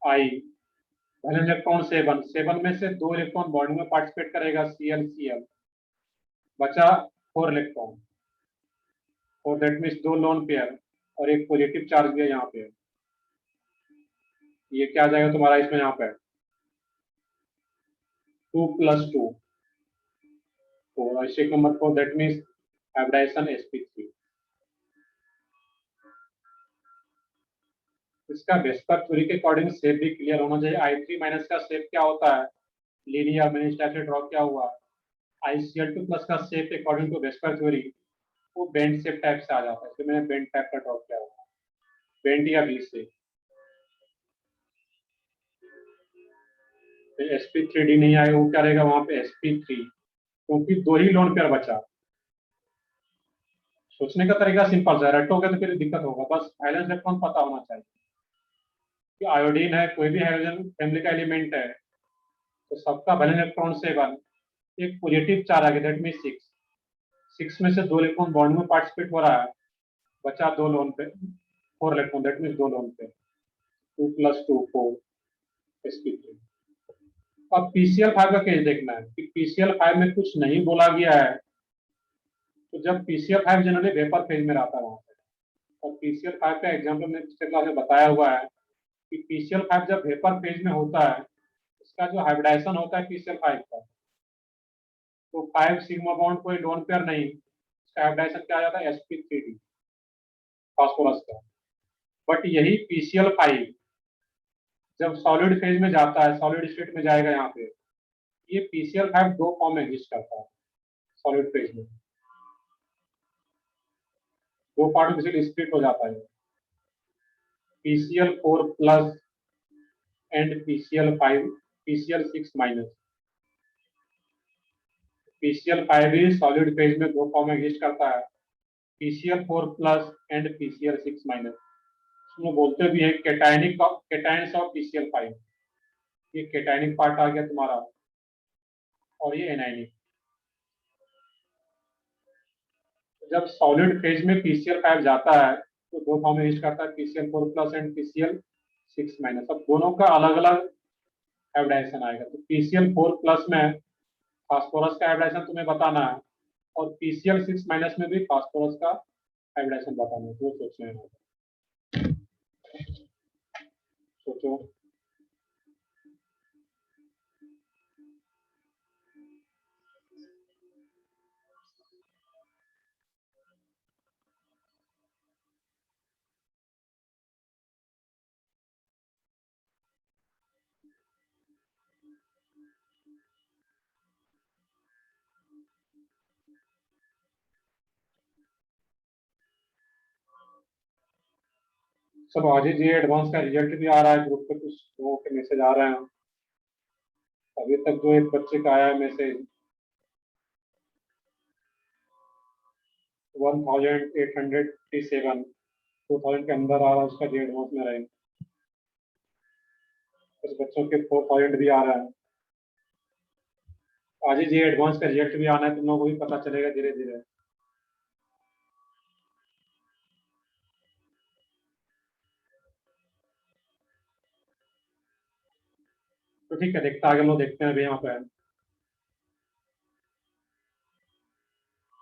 आई, पहले इलेक्ट्रॉन 7 में से 2 इलेक्ट्रॉन बॉन्डिंग में पार्टिसिपेट करेगा Cl, बचा 4 इलेक्ट्रॉन, और दैट मीन्स 2 लोन पेयर और एक पॉजिटिव चार्ज भी है यहाँ पे। ये क्या आ जाएगा तुम्हारा इसमें यहाँ पे 2 + 2, तो steric number 4 that means hybridization sp3। इसका वेस्पर थ्योरी के अकॉर्डिंग शेप भी क्लियर होना चाहिए। I3 माइनस का शेप क्या होता है, लीनियर, मैंने इस टाइप से ड्रॉ किया हुआ। ICl2+ का shape according to VSEPR theory वो बेंड शेप टाइप से आ जाता है, इसलिए मैंने बेंड टाइप का ड्रॉ किया हुआ, बेंड या वी से। sp3d नहीं आएगा, वो क्या रहेगा वहां पे sp3, क्योंकि 2 ही लोन पेयर बचा। सोचने का तरीका सिंपल है, रटोगे तो फिर दिक्कत होगा, बस वैलेंस इलेक्ट्रॉन पता होना चाहिए कि आयोडीन है, कोई भी हाइड्रोजन फैमिली का एलिमेंट है, तो सबका वैलेंस इलेक्ट्रॉन 7, एक पॉजिटिव चार्ज आ गया दैट मीन 6 में से 2 इलेक्ट्रॉन बॉन्ड में पार्टिसिपेट हो रहा है, बचा 2 लोन पे 4 इलेक्ट्रॉन दैट मीन 2 लोन पे 2 + 2 4 sp3। अब PCl5 का केस देखना है कि PCl5 में कुछ नहीं बोला गया है, तो जब PCl5 जनरली वेपर फेज में रहता है वहां पे, और PCl5 का एग्जाम्पल मैंने पिछले क्लास में बताया हुआ है कि PCl5 जब वेपर फेज में होता है, इसका जो हाइब्रिडाइजेशन होता है PCl5 का, तो 5 सिग्मा बॉन्ड कोई लोन पेयर नहीं, इसका हाइब्रिडाइजेशन क्या आ जाता है sp3d फास्फोरस का। बट यही PCl5 जब सॉलिड फेज में जाता है, सॉलिड स्टेट में जाएगा यहाँ पे, ये PCl5 दो फॉर्म में एग्जिस्ट करता है सॉलिड फेज में, दो पार्ट में स्प्लिट हो जाता है, PCl4+ and PCl5 PCl6 minus. PCl5 भी सॉलिड फेज में दो फॉर्म में एग्जिस्ट करता है, PCl4+ एंड PCl6 माइनस। इसमें बोलते भी है कैटायनिक कैटायंस ऑफ PCl5, ये कैटायनिक पार्ट आ गया तुम्हारा, और ये एनायनिक। जब सॉलिड फेज में PCl5 जाता है तो दो फॉर्म में एग्जिस्ट करता है, PCl4+ एंड PCl6 माइनस। अब दोनों का अलग अलग हाइब्रिडाइजेशन आएगा, तो PCl4+ में फास्फोरस का हाइब्रिडाइजेशन तुम्हें बताना है, और PCl6 माइनस में भी फास्फोरस का हाइब्रिडाइजेशन बताना है, तो सोचना है, सोचो। सब आज जी एडवांस का रिजल्ट भी आ रहा है, ग्रुप पे कुछ लोगों के मैसेज आ रहे हैं। अभी तक जो एक बच्चे का आया है मैसेज 1887, 2000 के अंदर आ रहा है, उसका जी एडवांस में रहे। कुछ बच्चों के 4000 भी आ रहा है। आज ही जी एडवांस का रिजल्ट भी आना है, तुम लोगों को भी पता चलेगा धीरे धीरे। तो ठीक है, देखते आगे हम लोग देखते हैं। अभी यहाँ पे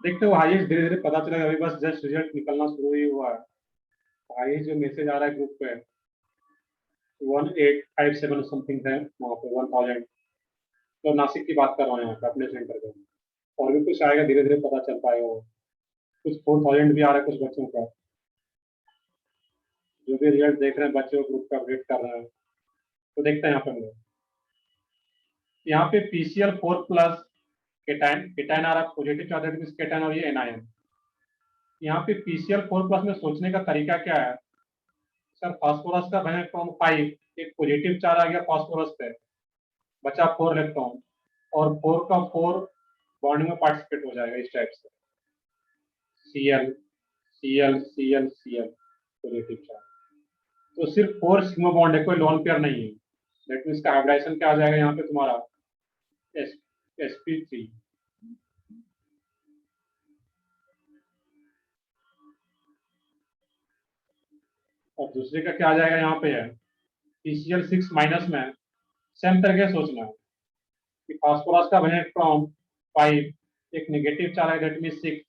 देखते हो हाईएस्ट धीरे धीरे पता चलेगा। अभी बस जस्ट रिजल्ट निकलना शुरू ही हुआ है। हाईएस्ट जो मैसेज आ रहा है ग्रुप पे 1857 समथिंग है वहाँ पे 1000। तो नासिक की बात कर रहा हूँ यहाँ पे अपने सेंटर पे। और भी कुछ आएगा, धीरे धीरे पता चल पाएगा वो। कुछ 4000 भी आ रहा है कुछ बच्चों का। जो भी रिजल्ट देख रहे हैं बच्चे ग्रुप का वेट कर रहे हैं। तो देखते हैं यहाँ पे हम लोग। यहाँ पे PCl4+ केटाइन केटाइन आ रहा है पॉजिटिव चार्ज मींस केटाइन, और ये एनायन। यहाँ पे PCl4+ में सोचने का तरीका क्या है सर? फास्फोरस का वैलेंस इलेक्ट्रॉन 5, एक पॉजिटिव चार्ज आ गया फास्फोरस पे, बचा 4 इलेक्ट्रॉन, और 4 का 4 बॉन्डिंग में पार्टिसिपेट हो जाएगा इस टाइप से। Cl Cl Cl Cl positive charge. तो सिर्फ 4 सिग्मा बॉन्ड है, कोई लोन पेयर नहीं है। दैट मीन्स का हाइब्रिडाइजेशन क्या आ जाएगा यहाँ पे तुम्हारा sp3। और दूसरे का क्या आ जाएगा यहाँ पे है PCl6- में सेम तरह सोचना है कि फास्फोरस का वैलेंस इलेक्ट्रॉन 5, एक नेगेटिव चार्ज है दैट मीन्स 6,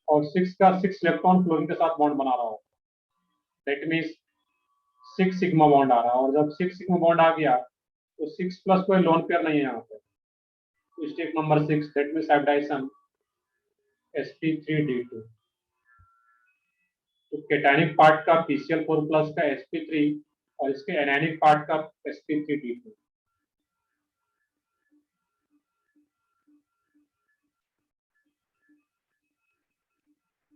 और 6 का 6 इलेक्ट्रॉन क्लोरीन के साथ बॉन्ड बना रहा हो, दैट मीन्स 6 सिग्मा बॉन्ड आ रहा है। और जब 6 सिग्मा बॉन्ड आ गया तो 6+ कोई लोन पेयर नहीं है यहाँ पे। तो steric number 6 that means hybridization sp3d2। तो केटानिक पार्ट का PCl4+ का sp3, और इसके एनायनिक पार्ट का sp3d2।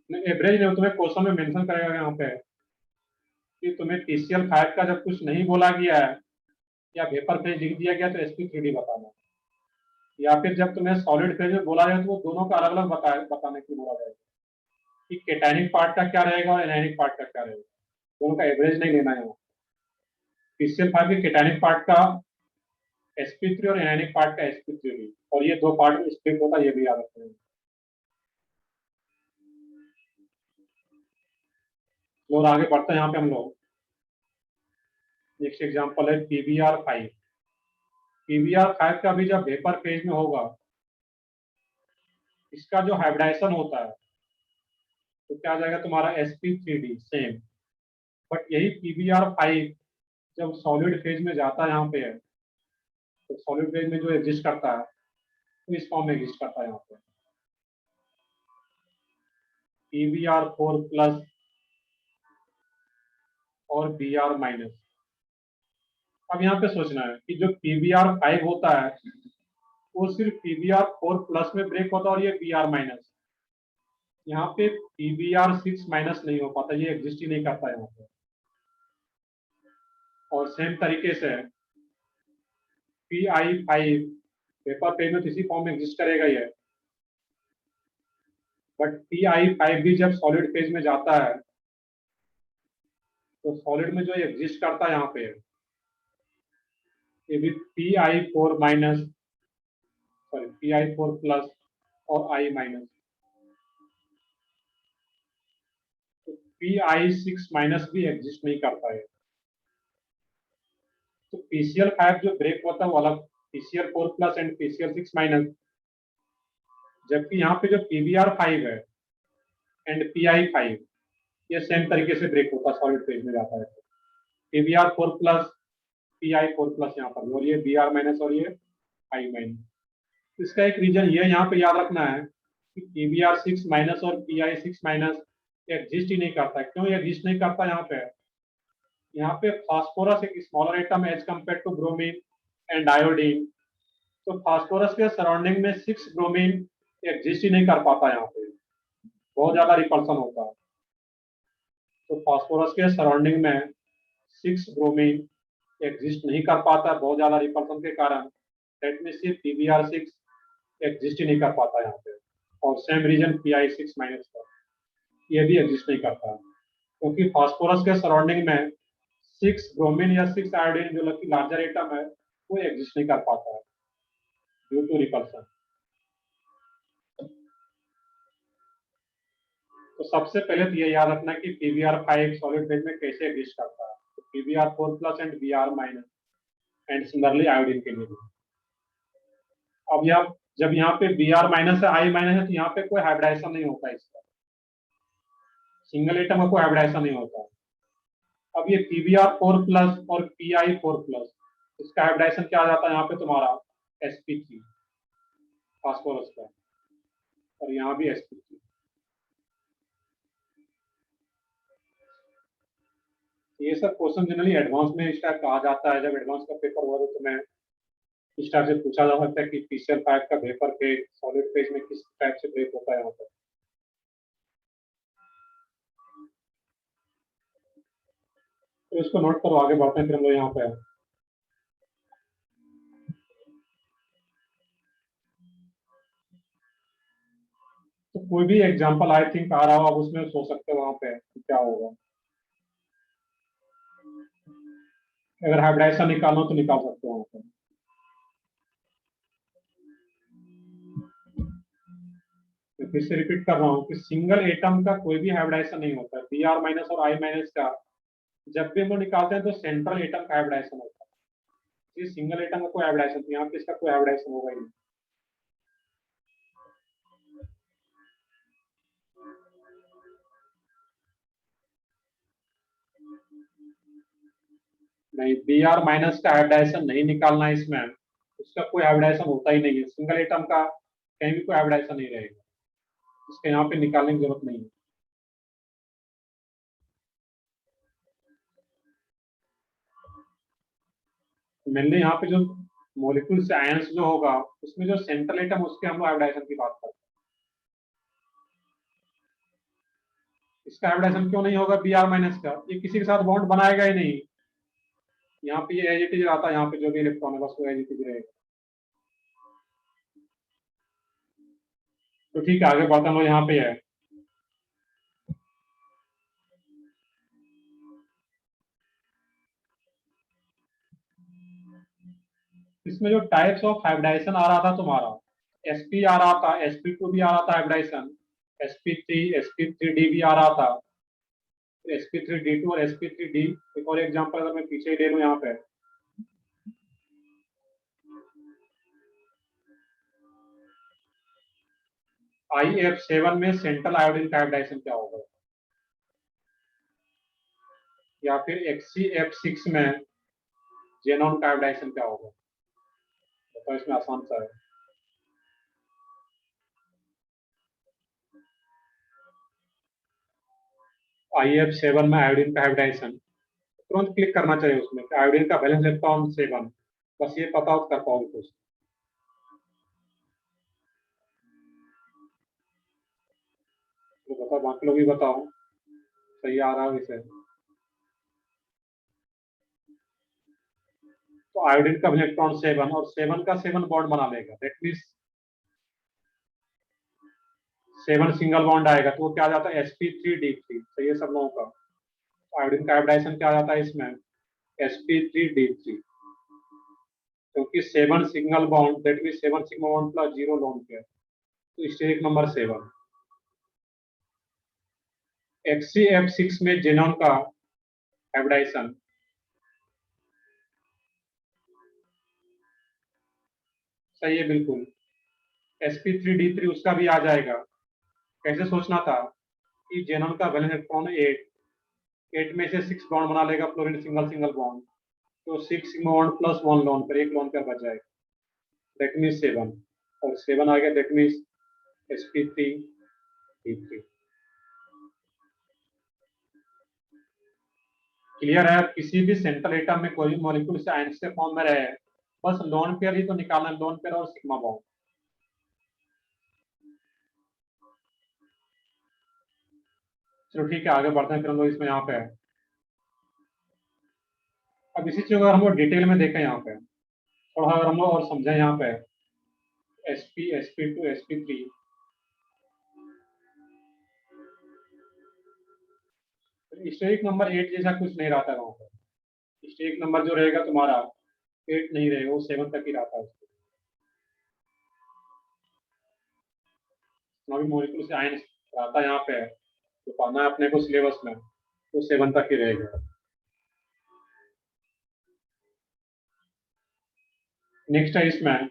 एवरेज नहीं, तुम्हें क्वेश्चन में मेंशन करेगा यहाँ पे कि तुम्हें PCl5 का जब कुछ नहीं बोला गया है या वेपर फेज लिख दिया गया तो sp3d बताना, या फिर जब तुम्हें सॉलिड फेज में बोला जाए तो वो दोनों का अलग अलग बताने के लिए बोला जाएगा कि केटानिक पार्ट का क्या रहेगा और एनायनिक पार्ट का क्या रहेगा। दोनों का एवरेज नहीं लेना है। PCl5 के केटानिक पार्ट का sp3 और एनायनिक पार्ट का sp3d, और ये दो पार्ट में स्प्लिट होता है, ये भी याद रखना है। और आगे बढ़ते हैं यहाँ पे हम लोग। नेक्स्ट एग्जांपल है PbR5। PbR5 का भी जब वेपर फेज में होगा, इसका जो हाइब्रिडाइजेशन होता है तो क्या आ जाएगा तुम्हारा sp3d सेम। बट यही PbR5 जब सॉलिड फेज में जाता है यहाँ पे है, तो सॉलिड फेज में जो एग्जिस्ट करता है तो इस फॉर्म में एग्जिस्ट करता है यहाँ पे PbR4+ और Br-। अब यहाँ पे सोचना है कि जो PbR5 होता है वो सिर्फ PbR4+ में ब्रेक होता है, और ये Br-। यहाँ पे PbR6- नहीं हो पाता, ये एग्जिस्ट ही नहीं करता यहाँ पे। और सेम तरीके से Pi5 पेपर पेज में किसी फॉर्म में एग्जिस्ट करेगा ये, बट Pi5 भी जब सॉलिड फेज में जाता है तो सॉलिड में जो एग्जिस्ट करता है यहाँ पे ये भी Pi4- सॉरी Pi4+ और I-। तो Pi6- भी एग्जिस्ट नहीं करता है। तो PCl5 जो ब्रेक होता है वो अलग, PCl4+ एंड PCl6-, जबकि यहाँ पे जो PbR5 है एंड Pi5 ये सेम तरीके से ब्रेक होता है, सॉलिड फेज में जाता है। PbR4+, Pi4+ यहाँ पर, और ये Br- और ये I-। इसका एक रीजन ये यहाँ पे याद रखना है कि PbR6- और Pi6- एग्जिस्ट ही नहीं करता है। क्यों एग्जिस्ट नहीं करता यहाँ पे फास्फोरस एक smaller atom as compare to bromine and iodine. तो फास्फोरस के सराउंडिंग में 6 ब्रोमीन एग्जिस्ट ही नहीं कर पाता, यहाँ पे बहुत ज्यादा रिपल्सन होता है। तो फास्फोरस के सराउंडिंग में 6 ब्रोमीन एग्जिस्ट नहीं कर पाता बहुत ज्यादा रिपल्सन के कारण। दैट मीन्स PbR6 एग्जिस्ट ही नहीं कर पाता यहाँ पे। और सेम रीजन Pi6 माइनस का, ये भी एग्जिस्ट नहीं करता क्योंकि फास्फोरस के सराउंडिंग में 6 ब्रोमीन या 6 आयोडीन जो लार्जर एटम है वो एग्जिस्ट नहीं कर पाता है ड्यू टू रिपल्सन। तो सबसे पहले तो ये याद रखना कि PbR5 सॉलिड फेज में कैसे एग्जिस्ट करता है। तो PbR4+ and Br- and similarly iodine के लिए भी। अब यहाँ जब यहाँ पे Br- है I- है तो यहाँ पे कोई हाइब्रिडाइजेशन नहीं होता इसका, सिंगल एटम का कोई हाइब्रिडाइजेशन नहीं होता। अब ये PbR4+ और Pi4+, इसका हाइब्रिडाइजेशन क्या आ जाता है यहाँ पे तुम्हारा sp3 फास्फोरस का, और यहाँ भी sp3। ये सब क्वेश्चन जनरली एडवांस में इस टाइप कहा जाता है। जब एडवांस का पेपर हुआ तो मैं इस टाइप से पूछा जा सकता है कि PCl5 का वेपर के सॉलिड फेज में किस टाइप से ब्रेक होता है यहाँ पर। तो इसको नोट करो, आगे बढ़ते हैं फिर हम लोग यहाँ पे। तो कोई भी एग्जांपल आई थिंक आ रहा हो, आप उसमें सोच सकते हो वहां पे क्या होगा। अगर हाइब्रिडाइजेशन निकालना हो तो निकाल सकते हो वहां पे। मैं फिर से रिपीट कर रहा हूँ कि सिंगल एटम का कोई भी हाइब्रिडाइजेशन नहीं होता है। Br- और I- का जब भी हम लोग निकालते हैं तो सेंट्रल एटम का हाइब्रिडाइजेशन होता है। इस सिंगल एटम का कोई हाइब्रिडाइजेशन, यहाँ पे इसका कोई हाइब्रिडाइजेशन होगा ही नहीं। नहीं, Br- का हाइब्रिडाइजेशन नहीं निकालना है इसमें, उसका कोई हाइब्रिडाइजेशन होता ही नहीं है। सिंगल एटम का कहीं भी कोई हाइब्रिडाइजेशन नहीं रहेगा, इसके यहाँ पे निकालने की जरूरत नहीं है। मेनली यहाँ पे जो मॉलिक्यूल से आयंस जो होगा उसमें जो सेंट्रल एटम उसके हम लोग हाइब्रिडाइजेशन की बात करते हैं। इसका हाइब्रिडाइजेशन क्यों नहीं होगा Br- का? ये किसी के साथ बॉन्ड बनाएगा ही नहीं। यहाँ पे ये एज इट इज रहता है, यहाँ पे जो भी इलेक्ट्रॉन है बस वो एज इट इज रहेगा। तो ठीक है, आगे बढ़ते हैं। यहाँ पे है इसमें जो टाइप्स ऑफ हाइब्रिडाइजेशन आ रहा था तुम्हारा, sp आ रहा था, sp2 भी आ रहा था हाइब्रिडाइजेशन, sp3 sp3d भी आ रहा था, sp3d2 और sp3d। एक और एग्जांपल अगर मैं पीछे ही ले लूं यहाँ पे, IF7 में सेंट्रल आयोडीन का हाइब्रिडाइजेशन क्या होगा, या फिर XCF6 में जेनॉन का हाइब्रिडाइजेशन क्या होगा। तो इसमें आसान सा है। IF7 में आयोडीन का हाइब्रिडाइजेशन तुरंत क्लिक करना चाहिए उसमें कि आयोडीन का वैलेंस इलेक्ट्रॉन 7, बस ये पता हो कर पाओगे कुछ। तो बताओ, बाकी लोग भी बताओ सही आ रहा है इसे। तो आयोडीन का इलेक्ट्रॉन 7 और 7 का 7 बॉन्ड बना लेगा, दैट मीन्स 7 सिंगल बॉन्ड आएगा तो वो क्या आ जाता है sp3d3। तो ये सब लोगों का आयोडीन का हाइब्रिडाइजेशन क्या आ जाता है इसमें sp3d3, क्योंकि 7 single bond that means 7 sigma bond plus 0 loan pair, तो स्टेरिक नंबर 7। XCF6 में जेनॉन का हाइब्रिडाइजेशन सही है बिल्कुल, sp3d3 उसका भी आ जाएगा। कैसे सोचना था कि जेनॉन का वैलेंस इलेक्ट्रॉन 8 में से 6 बॉन्ड बना लेगा फ्लोरीन सिंगल सिंगल बॉन्ड, तो 6 सिग्मा बॉन्ड प्लस 1 लोन पर, एक लोन पर बच जाएगा, दैट मीन्स 7, और 7 आ गया, दैट मीन्स sp3d3। क्लियर है? किसी भी सेंट्रल एटम में कोई भी मॉलिक्यूल से आयंस के फॉर्म में रहे, बस लोन पेयर ही तो निकालना है, लोन पेयर और सिग्मा बॉन्ड। चलो ठीक है, आगे बढ़ते हैं फिर हम लोग इसमें यहाँ पे। अब इसी चीज को हम लोग डिटेल में देखें यहाँ पे, थोड़ा अगर हम लोग और समझें यहाँ पे, sp2 sp3, स्टेरिक नंबर 8 जैसा कुछ नहीं रहता है वहाँ पे। स्टेरिक नंबर जो रहेगा तुम्हारा 8 नहीं रहेगा, वो 7 तक ही रहता है। अभी मॉलिक्यूल से आयन आता है यहाँ पे, तो पढ़ना है अपने को सिलेबस में, तो 7 तक ही रहेगा। नेक्स्ट है इसमें,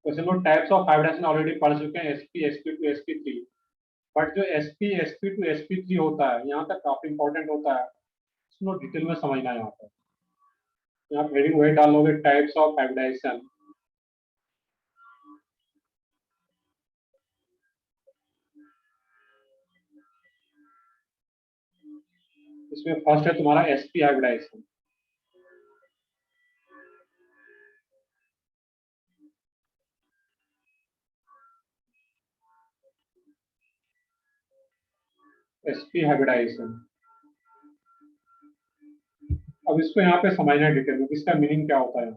वैसे हम लोग टाइप्स ऑफ हाइब्रिडाइजेशन ऑलरेडी पढ़ चुके हैं, sp sp2 sp3। बट जो sp sp2 sp3 होता है यहाँ तक काफी इंपॉर्टेंट होता है, इसको डिटेल में समझना है यहाँ पे। यहाँ पे हेडिंग वही डालोगे, टाइप्स ऑफ हाइब्रिडाइजेशन। इसमें फर्स्ट है तुम्हारा sp हाइब्रिडाइजेशन। sp हाइब्रिडाइजेशन, अब इसको यहाँ पे समझना है डिटेल में, इसका मीनिंग क्या होता है।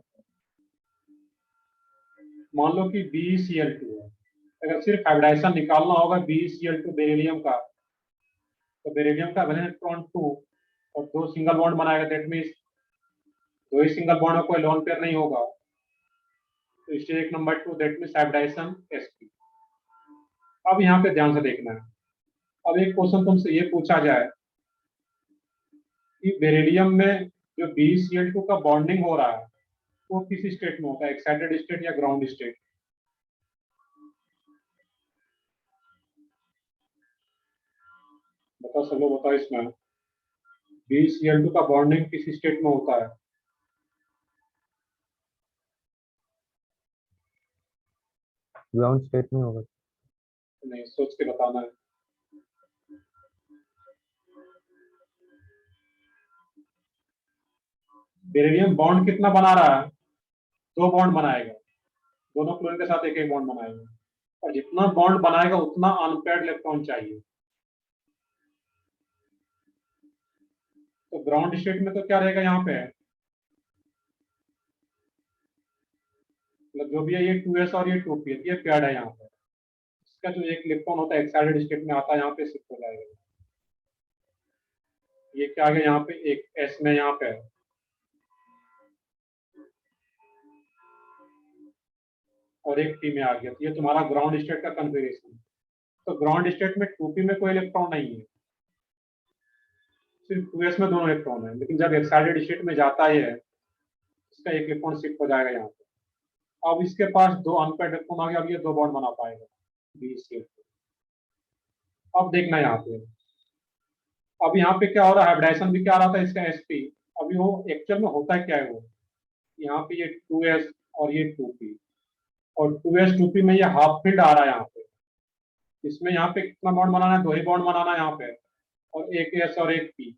मान लो कि BeCl2 है, अगर सिर्फ हाइब्रिडाइजेशन निकालना होगा BeCl2 बेरिलियम का, तो बेरिलियम का वैलेंस इलेक्ट्रॉन 2 और 2 सिंगल बॉन्ड बनाएगा, दैट मीन्स 2 ही सिंगल बॉन्ड में कोई लोन पेयर नहीं होगा, तो steric number 2 that means hybridization sp। अब यहाँ पे ध्यान से देखना है, अब एक क्वेश्चन तुमसे ये पूछा जाए कि बेरिलियम में जो BeCl2 का बॉन्डिंग हो रहा है वो किस स्टेट में होता है, एक्साइटेड स्टेट या ग्राउंड स्टेट। बताओ सब लोग बताओ, इसमें BeCl2 का बॉन्डिंग किस स्टेट में होता है। ग्राउंड स्टेट में होगा। नहीं, सोच के बताना है। बेरिलियम बॉन्ड कितना बना रहा है, 2 बॉन्ड बनाएगा, दोनों क्लोरीन के साथ एक एक बॉन्ड बनाएगा, और जितना बॉन्ड बनाएगा उतना अनपेयर्ड इलेक्ट्रॉन चाहिए। तो ग्राउंड स्टेट में तो क्या रहेगा यहाँ पे, मतलब जो भी है ये 2s और ये 2p है, ये पेयर्ड है यहाँ पे। इसका जो एक इलेक्ट्रॉन होता है एक्साइटेड स्टेट में आता है, यहाँ पे शिफ्ट हो जाएगा। ये क्या आ गया यहाँ पे, एक s में यहाँ पे, और एक p में आ गया, तो ये तुम्हारा ग्राउंड स्टेट का कन्फिगरेशन। तो ग्राउंड स्टेट में 2p में कोई इलेक्ट्रॉन नहीं है, सिर्फ 2s में दोनों इलेक्ट्रॉन है, लेकिन जब एक्साइटेड स्टेट में जाता है इसका एक इलेक्ट्रॉन शिफ्ट हो जाएगा यहाँ पे। अब इसके पास 2 अनपेयर्ड इलेक्ट्रॉन आ गया, अब ये 2 बॉन्ड बना पाएगा BeCl2। अब देखना यहाँ पे, अब यहाँ पे क्या हो रहा है, हाइब्रिडाइजेशन भी क्या रहा था इसका sp। अभी वो एक्चुअल में होता क्या है, वो यहाँ पे ये 2s और ये 2p, और 2s 2p में ये हाफ फील्ड आ रहा है यहाँ पे। इसमें यहाँ पे कितना बॉन्ड बनाना है, 2 ही बॉन्ड बनाना है यहाँ पे, और एक s और एक p।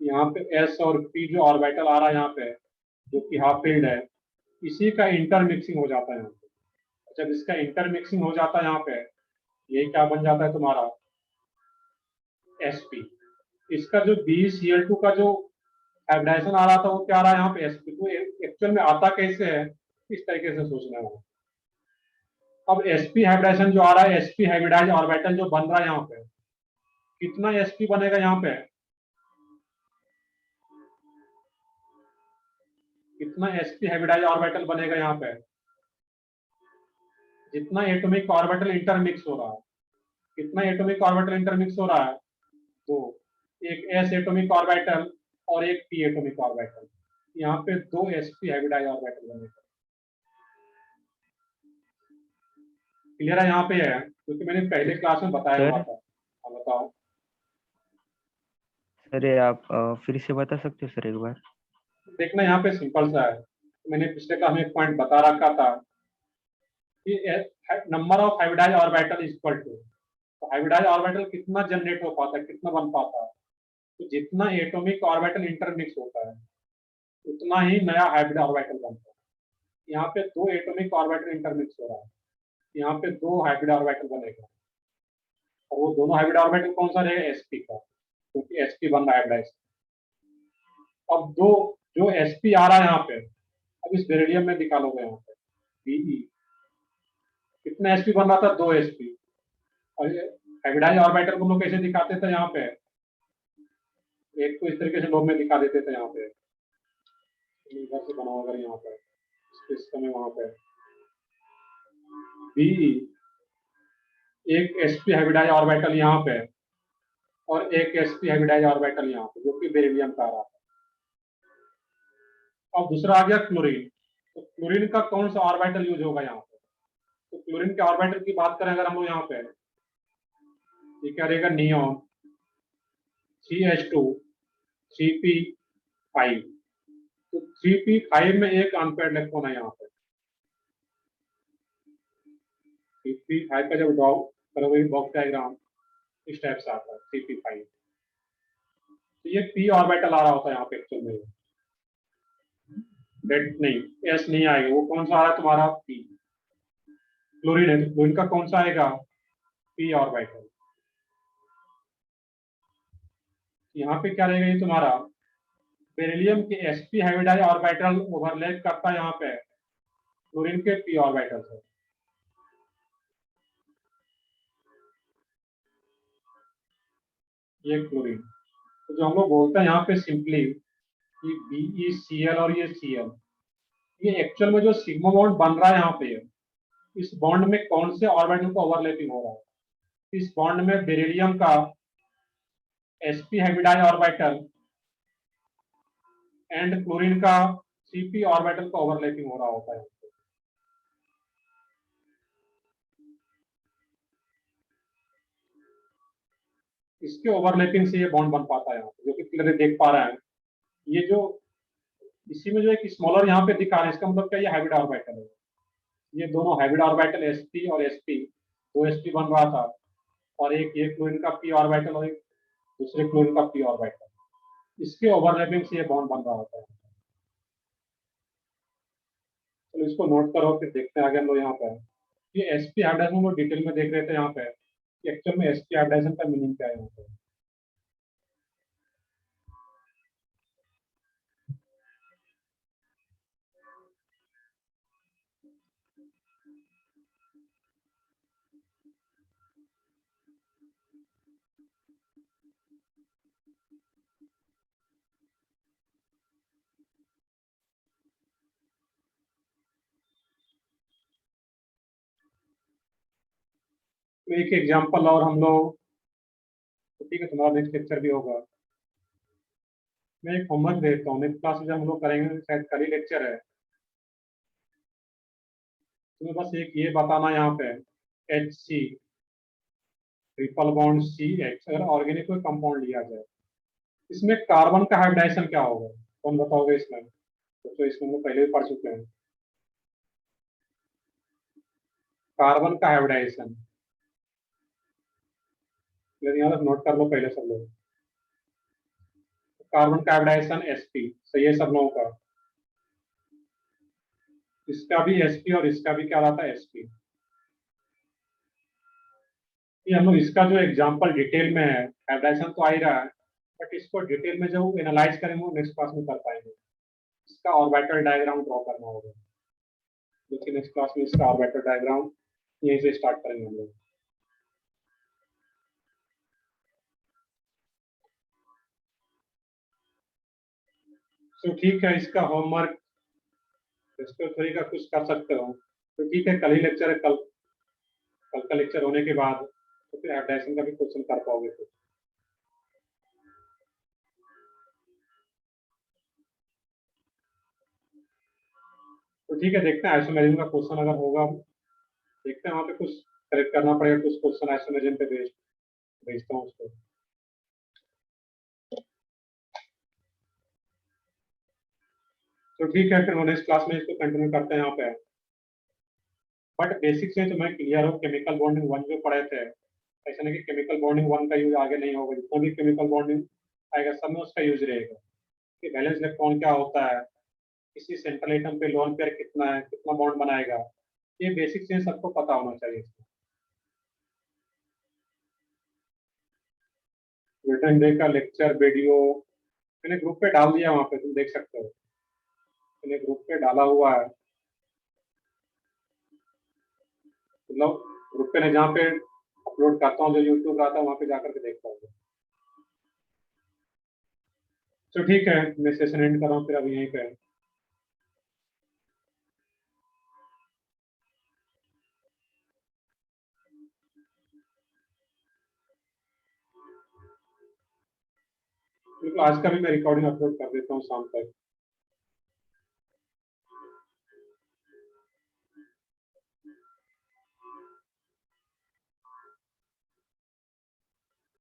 यहाँ पे s और p जो ऑर्बिटल आ रहा है यहाँ पे, जो कि हाफ फील्ड है, इसी का इंटरमिक्सिंग हो जाता है यहाँ पे। जब इसका इंटरमिक्सिंग हो जाता है यहाँ पे, ये क्या बन जाता है तुम्हारा sp। इसका जो BeCl2 का जो हाइब्रिडाइजेशन आ रहा था वो क्या आ रहा है यहाँ पे sp। तो एक्चुअल में आता कैसे है, इस तरीके से सोचना है। अब sp हाइब्रिडाइजेशन जो आ रहा है, sp हाइब्रिडाइज ऑर्बिटल जो बन रहा है यहाँ पे, कितना sp बनेगा यहाँ पे, कितना sp हाइब्रिडाइज ऑर्बिटल बनेगा यहाँ पे, जितना एटॉमिक ऑर्बिटल इंटरमिक्स हो रहा है। कितना एटॉमिक ऑर्बिटल इंटरमिक्स हो रहा है, दो, एक s एटॉमिक ऑर्बिटल और एक p एटॉमिक ऑर्बिटल। यहाँ पे 2 sp हाइब्रिडाइज ऑर्बिटल बनेगा। क्लियर है यहाँ पे है, क्योंकि मैंने पहले क्लास में बताया हुआ था। हाँ बताओ सर ये आप फिर से बता सकते हो सर एक बार। देखना, यहाँ पे सिंपल सा है, मैंने पिछले क्लास में एक पॉइंट बता रखा था कि number of hybridize orbital is equal to, hybridize orbital कितना जनरेट हो पाता है, कितना बन पाता है, तो जितना एटॉमिक ऑर्बिटल इंटरमिक्स होता है उतना ही नया हाइब्रिड ऑर्बिटल बनता है। यहाँ पे 2 एटॉमिक ऑर्बिटल इंटरमिक्स हो रहा है, यहाँ पे 2 हाइब्रिड ऑर्बिटल बनेगा और वो दोनों हाइब्रिड ऑर्बिटल कौन सा रहेगा, sp का, क्योंकि sp बन रहा है हाइब्रिडाइज। अब दो जो sp आ रहा है यहाँ पे, अब इस बेरिलियम में निकालोगे यहाँ पे Be, कितना sp बन रहा था, 2 sp। और हाइब्रिडाइज ऑर्बिटल को हम लोग कैसे दिखाते थे यहाँ पे, एक तो इस तरीके से लोग में दिखा देते थे यहाँ पे, इधर से बनाओ अगर यहाँ पे सिस्टम में, वहां पे Be, एक sp हाइब्रिडाइज ऑर्बिटल यहाँ पे और एक sp हाइब्रिडाइज ऑर्बिटल यहाँ पे, जो कि बेरिलियम का आ रहा है। अब दूसरा आ गया क्लोरीन, तो क्लोरीन का कौन सा ऑर्बिटल यूज होगा यहाँ पे, तो क्लोरीन के ऑर्बिटल की बात करें अगर हम लोग यहाँ पे, ये क्या रहेगा, नियॉन CH2 3p5, तो 3p5 में एक अनपेयर्ड इलेक्ट्रॉन है यहाँ पे। 3p5 का जब ड्रॉ करोगे बॉक्स डायग्राम इस टाइप से आता है 3p5, तो ये p ऑर्बिटल आ रहा होता है यहाँ पे एक्चुअल में, डेट नहीं s नहीं आएगा, वो कौन सा आ रहा है तुम्हारा, p। क्लोरीन है तो क्लोरीन का कौन सा आएगा, p ऑर्बिटल। यहाँ पे क्या रहेगा, ये तुम्हारा बेरिलियम के sp हाइब्रिडाइज ऑर्बिटल ओवरलैप करता है यहाँ पे क्लोरीन के p ऑर्बिटल से। ये क्लोरीन, तो जो हम लोग बोलते हैं यहाँ पे सिंपली कि BeCl और ये Cl, ये एक्चुअल में जो सिग्मा बॉन्ड बन रहा है यहाँ पे, इस बॉन्ड में कौन से ऑर्बिटल को ओवरलैपिंग हो रहा है, इस बॉन्ड में बेरिलियम का sp hybridize orbital and chlorine का cp ऑर्बिटल का ओवरलैपिंग हो रहा होता है। इसके ओवरलैपिंग से ये बॉन्ड बन पाता है यहाँ पे, जो कि क्लियरली देख पा रहा है। ये जो इसी में जो एक स्मॉलर यहाँ पे दिखा रहा है, इसका मतलब क्या, ये हाइब्रिड ऑर्बिटल है। ये दोनों हाइब्रिड ऑर्बिटल sp और sp, दो sp बन रहा था, और एक ये क्लोरीन का p ऑर्बिटल और एक दूसरे क्लोरीन का p ऑर्बिटल, इसके ओवरलैपिंग से ये बॉन्ड बन रहा होता है। चलो इसको नोट करो, फिर देखते हैं आगे हम लोग यहाँ पे। ये sp हाइब्रिडाइजेशन को डिटेल में देख रहे थे यहाँ पे, एक्चुअल में sp हाइब्रिडाइजेशन का मीनिंग क्या है यहाँ पे। तो एक एग्जांपल और हम लोग, तो ठीक है, तुम्हारा नेक्स्ट लेक्चर भी होगा। मैं एक होमवर्क देता हूँ, नेक्स्ट क्लास में जब हम लोग करेंगे, शायद कल ही लेक्चर है, तुम्हें बस एक ये बताना यहाँ पे, HC ट्रिपल बॉन्ड CH, अगर ऑर्गेनिक कोई कंपाउंड लिया जाए, इसमें कार्बन का हाइब्रिडाइजेशन क्या होगा, कौन बताओगे इसमें, तो इसमें हम लोग पहले भी पढ़ चुके हैं। कार्बन का हाइब्रिडाइजेशन यहाँ नोट कर लो पहले सब लोग। कार्बन का हाइब्रिडाइजेशन sp, सही है सब लोगों का, इसका भी sp और इसका भी क्या रहता है, sp। ये हम लोग इसका जो एग्जांपल डिटेल में है, हाइब्रिडाइजेशन तो आ ही रहा है, बट इसको डिटेल में जो एनालाइज करेंगे वो नेक्स्ट क्लास में कर पाएंगे। इसका ऑर्बिटल डायग्राम ड्रॉ करना होगा, देखिए नेक्स्ट क्लास में इसका ऑर्बिटल डायग्राम यहीं से स्टार्ट करेंगे हम लोग। तो ठीक है, इसका होमवर्क इसको थोड़ी का कुछ कर सकते हो, तो ठीक है, कल ही लेक्चर है, कल कल का लेक्चर होने के बाद तो फिर हाइब्रिडाइजेशन का भी क्वेश्चन कर पाओगे फिर। तो ठीक है, देखते हैं आइसोमेरिज्म का क्वेश्चन अगर होगा, देखते हैं वहाँ पे कुछ करेक्ट करना पड़ेगा, कुछ क्वेश्चन आइसोमेरिज्म पे भेजता हूँ उसको। तो ठीक है, फिर नेक्स्ट क्लास में इसको कंटिन्यू करते हैं यहाँ पे। बट बेसिक से तो मैं क्लियर हूँ, केमिकल बॉन्डिंग 1 जो पढ़े थे, ऐसा नहीं कि केमिकल बॉन्डिंग 1 का यूज आगे नहीं होगा, जितना भी केमिकल बॉन्डिंग आएगा सब में उसका यूज रहेगा कि वैलेंस इलेक्ट्रॉन क्या होता है, किसी सेंट्रल एटम पे लोन पेयर कितना है, कितना बॉन्ड बनाएगा, ये बेसिक चीज सबको पता होना चाहिए। रिटर्न डे का लेक्चर वीडियो मैंने ग्रुप पे डाल दिया, वहां पे तुम देख सकते हो, मैंने ग्रुप पे डाला हुआ है, मतलब ग्रुप पे जहाँ पे अपलोड करता हूँ, जो यूट्यूब रहता है वहां पे जाकर के देख पाओगे। तो ठीक है, मैं सेशन एंड कर रहा हूँ फिर अभी यहीं पे। बिल्कुल, आज का भी मैं रिकॉर्डिंग अपलोड कर देता हूँ शाम तक।